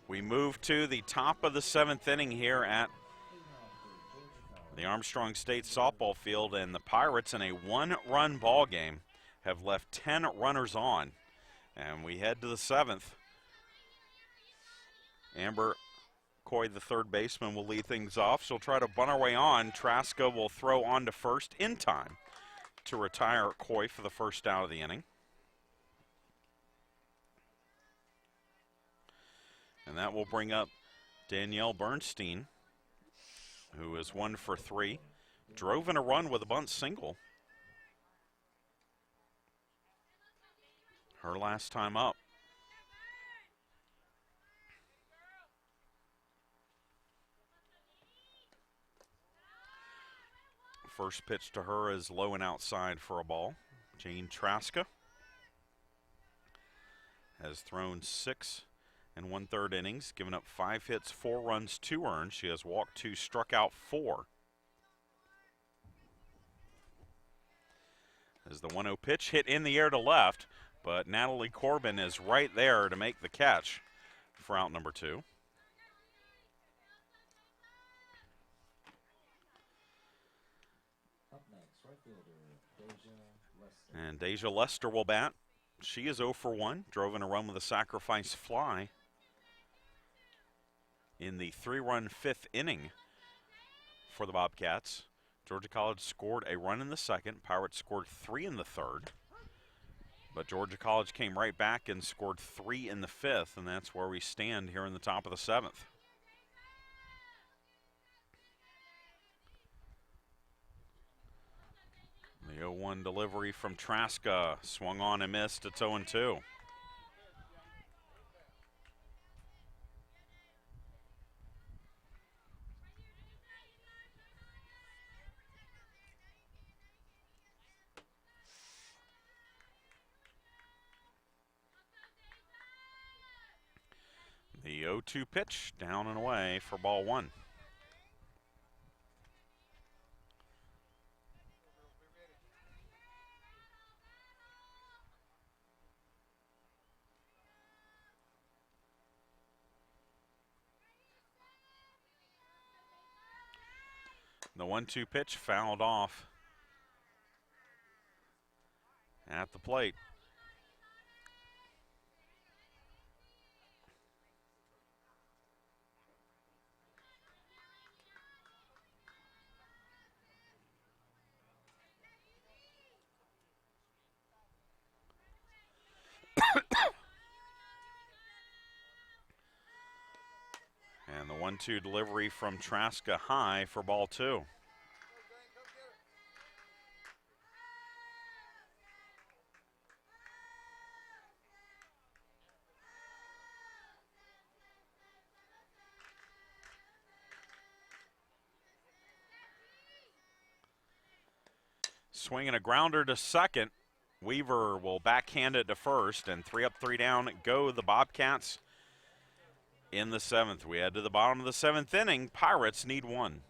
We move to the top of the 7th inning here at the Armstrong State softball field, and the Pirates, in a 1-run ball game, have left 10 runners on. And we head to the 7th. Amber Coy, the third baseman, will lead things off. She'll try to bunt her way on. Traska will throw on to first in time to retire Coy for the first out of the inning. And that will bring up Danielle Bernstein, who is 1 for 3. Drove in a run with a bunt single. Her last time up. First pitch to her is low and outside for a ball. Jane Traska has thrown 6 and 1/3 innings, given up 5 hits, 4 runs, 2 earned. She has walked 2, struck out 4. As the 1-0 pitch hit in the air to left, but Natalie Corbin is right there to make the catch for out number 2. And Deja Lester will bat. She is 0 for 1, drove in a run with a sacrifice fly in the 3-run 5th inning for the Bobcats. Georgia College scored a run in the 2nd. Pirates scored 3 in the 3rd. But Georgia College came right back and scored 3 in the 5th, and that's where we stand here in the top of the 7th. The 0-1 delivery from Traska, swung on and missed. It's 0-2. 0-2 pitch, down and away for ball one. The 1-2 pitch fouled off at the plate. And the 1-2 delivery from Traska high for ball two. Swinging a grounder to second. Weaver will backhand it to first, and 3 up, 3 down go the Bobcats in the seventh. We head to the bottom of the seventh inning. Pirates need one.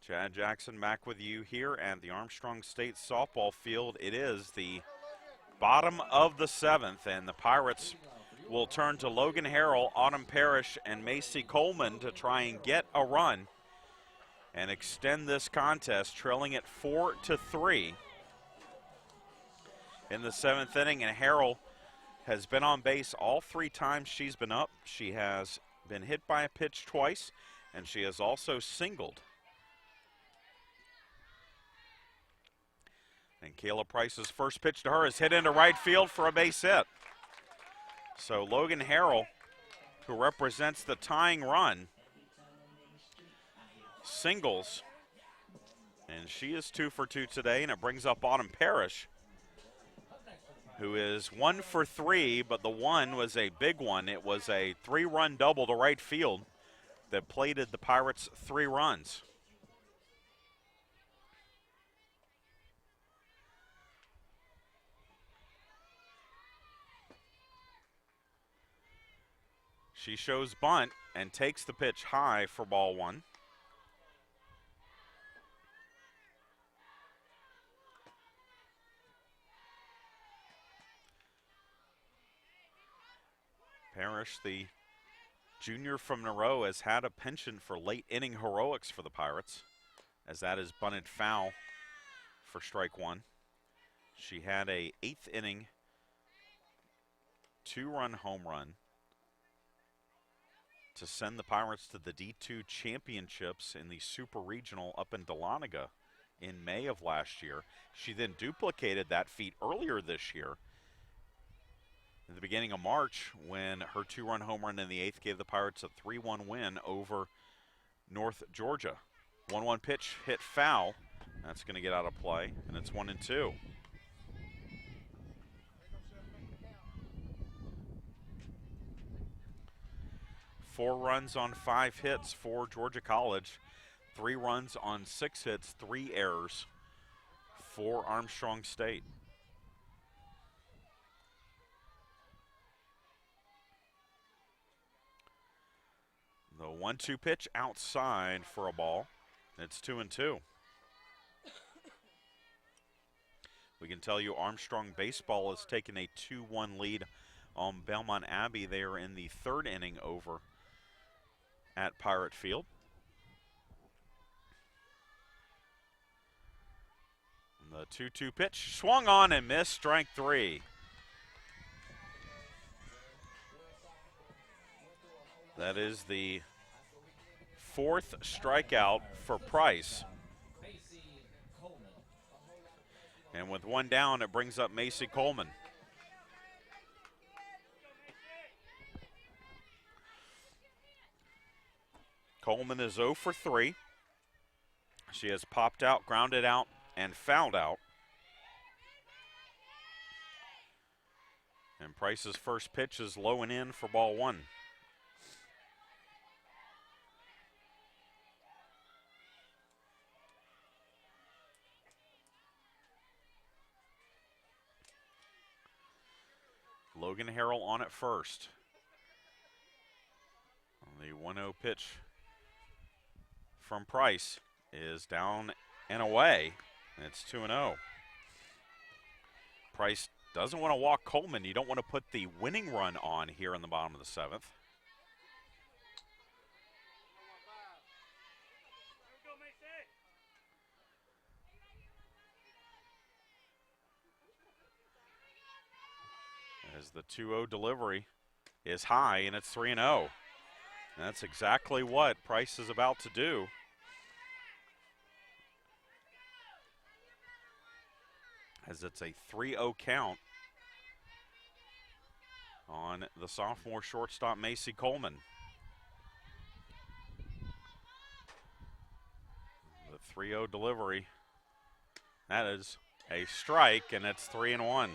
Chad Jackson back with you here at the Armstrong State softball field. It is the bottom of the seventh, and the Pirates will turn to Logan Harrell, Autumn Parrish, and Macy Coleman to try and get a run and extend this contest, trailing it 4-3 in the seventh inning. And Harrell has been on base all 3 times she's been up. She has been hit by a pitch twice, and she has also singled. And Kayla Price's first pitch to her is hit into right field for a base hit. So Logan Harrell, who represents the tying run, singles. And she is 2 for 2 today, and it brings up Autumn Parrish, who is 1 for 3, but the one was a big one. It was a 3-run double to right field that plated the Pirates 3 runs. She shows bunt and takes the pitch high for ball one. Parrish, the junior from Monroe, has had a penchant for late inning heroics for the Pirates, as that is bunted foul for strike one. She had a 8th inning 2-run home run to send the Pirates to the D2 championships in the Super Regional up in Dahlonega in May of last year. She then duplicated that feat earlier this year in the beginning of March, when her 2-run home run in the 8th gave the Pirates a 3-1 win over North Georgia. 1-1 pitch hit foul. That's going to get out of play, and it's 1-2. 4 runs on 5 hits for Georgia College. 3 runs on 6 hits, 3 errors for Armstrong State. The 1-2 pitch outside for a ball. It's 2-2. We can tell you Armstrong baseball has taken a 2-1 lead on Belmont Abbey. They are in the 3rd inning over at Pirate Field. The 2-2 pitch swung on and missed, strike 3. That is the 4th strikeout for Price. And with 1 down, it brings up Macy Coleman. Coleman is 0 for 3. She has popped out, grounded out, and fouled out. And Price's first pitch is low and in for ball 1. Logan Harrell on at first. The 1-0 pitch from Price is down and away. It's 2-0. Price doesn't want to walk Coleman. You don't want to put the winning run on here in the bottom of the 7th. As the 2-0 delivery is high, and it's 3-0. That's exactly what Price is about to do. As it's a 3-0 count on the sophomore shortstop, Macy Coleman. The 3-0 delivery, that is a strike, and it's 3-1.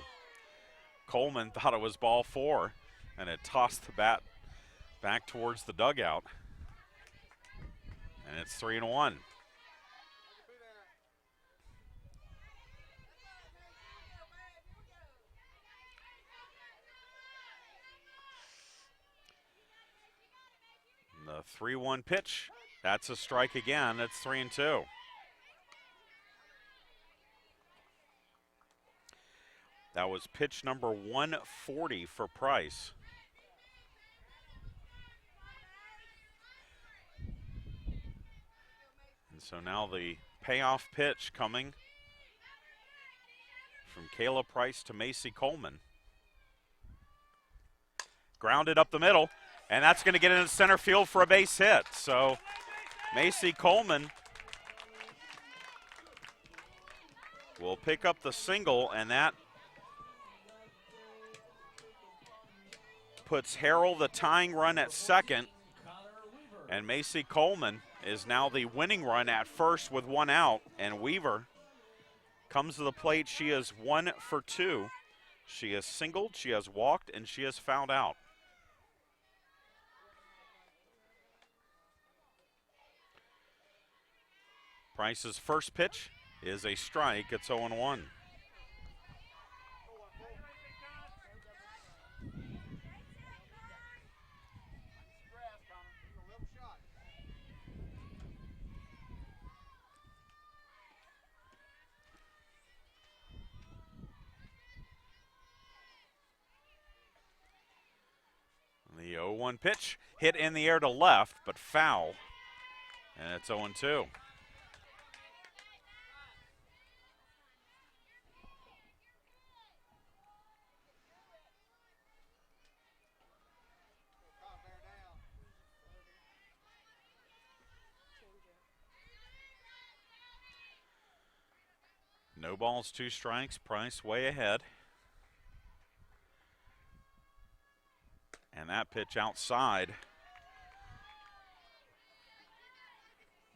Coleman thought it was ball 4, and it tossed the bat back towards the dugout. And it's 3-1. The 3-1 pitch, that's a strike again. It's 3-2. That was pitch number 140 for Price. And so now the payoff pitch coming from Kayla Price to Macy Coleman. Grounded up the middle, and that's going to get into center field for a base hit. So Macy Coleman will pick up the single, and that puts Harrell the tying run at second, and Macy Coleman is now the winning run at first with 1 out, and Weaver comes to the plate. She is 1 for 2. She has singled, she has walked, and she has fouled out. Price's first pitch is a strike. It's 0-1. The 0-1 pitch hit in the air to left, but foul, and it's 0-2. No balls, 2 strikes. Price way ahead. And that pitch outside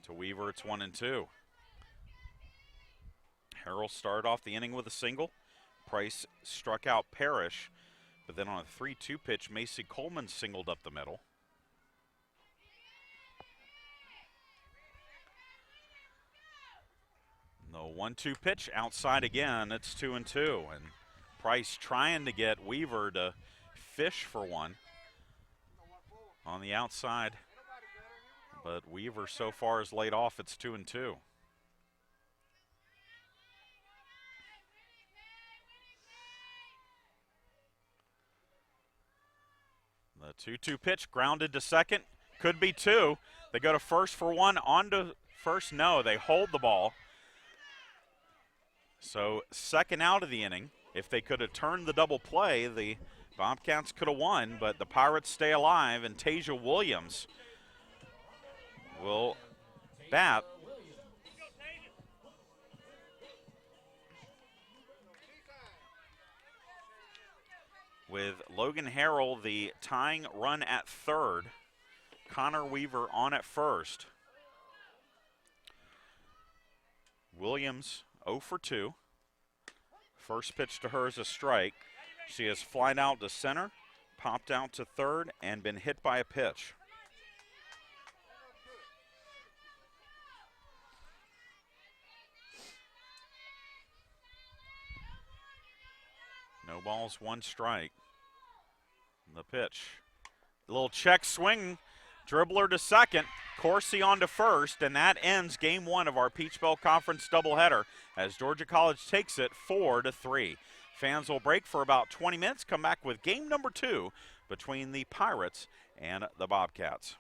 to Weaver. It's 1-2. Harrell started off the inning with a single. Price struck out Parrish, but then on a 3-2 pitch, Macy Coleman singled up the middle. The 1-2 pitch outside again. It's 2-2. And Price trying to get Weaver to fish for one on the outside. But Weaver so far is laid off. It's 2-2. The 2-2 pitch grounded to second. Could be two. They go to first for one. On to first, no. They hold the ball. So second out of the inning. If they could have turned the double play, the Bobcats could have won, but the Pirates stay alive, and Tasia Williams will bat. With Logan Harrell, the tying run at third. Connor Weaver on at first. Williams 0 for 2. First pitch to her is a strike. She has flied out to center, popped out to third, and been hit by a pitch. No balls, one strike. The pitch. A little check swing, dribbler to second, Corsi on to first, and that ends game one of our Peach Belt Conference doubleheader as Georgia College takes it 4-3. Fans will break for about 20 minutes, come back with game number 2 between the Pirates and the Bobcats.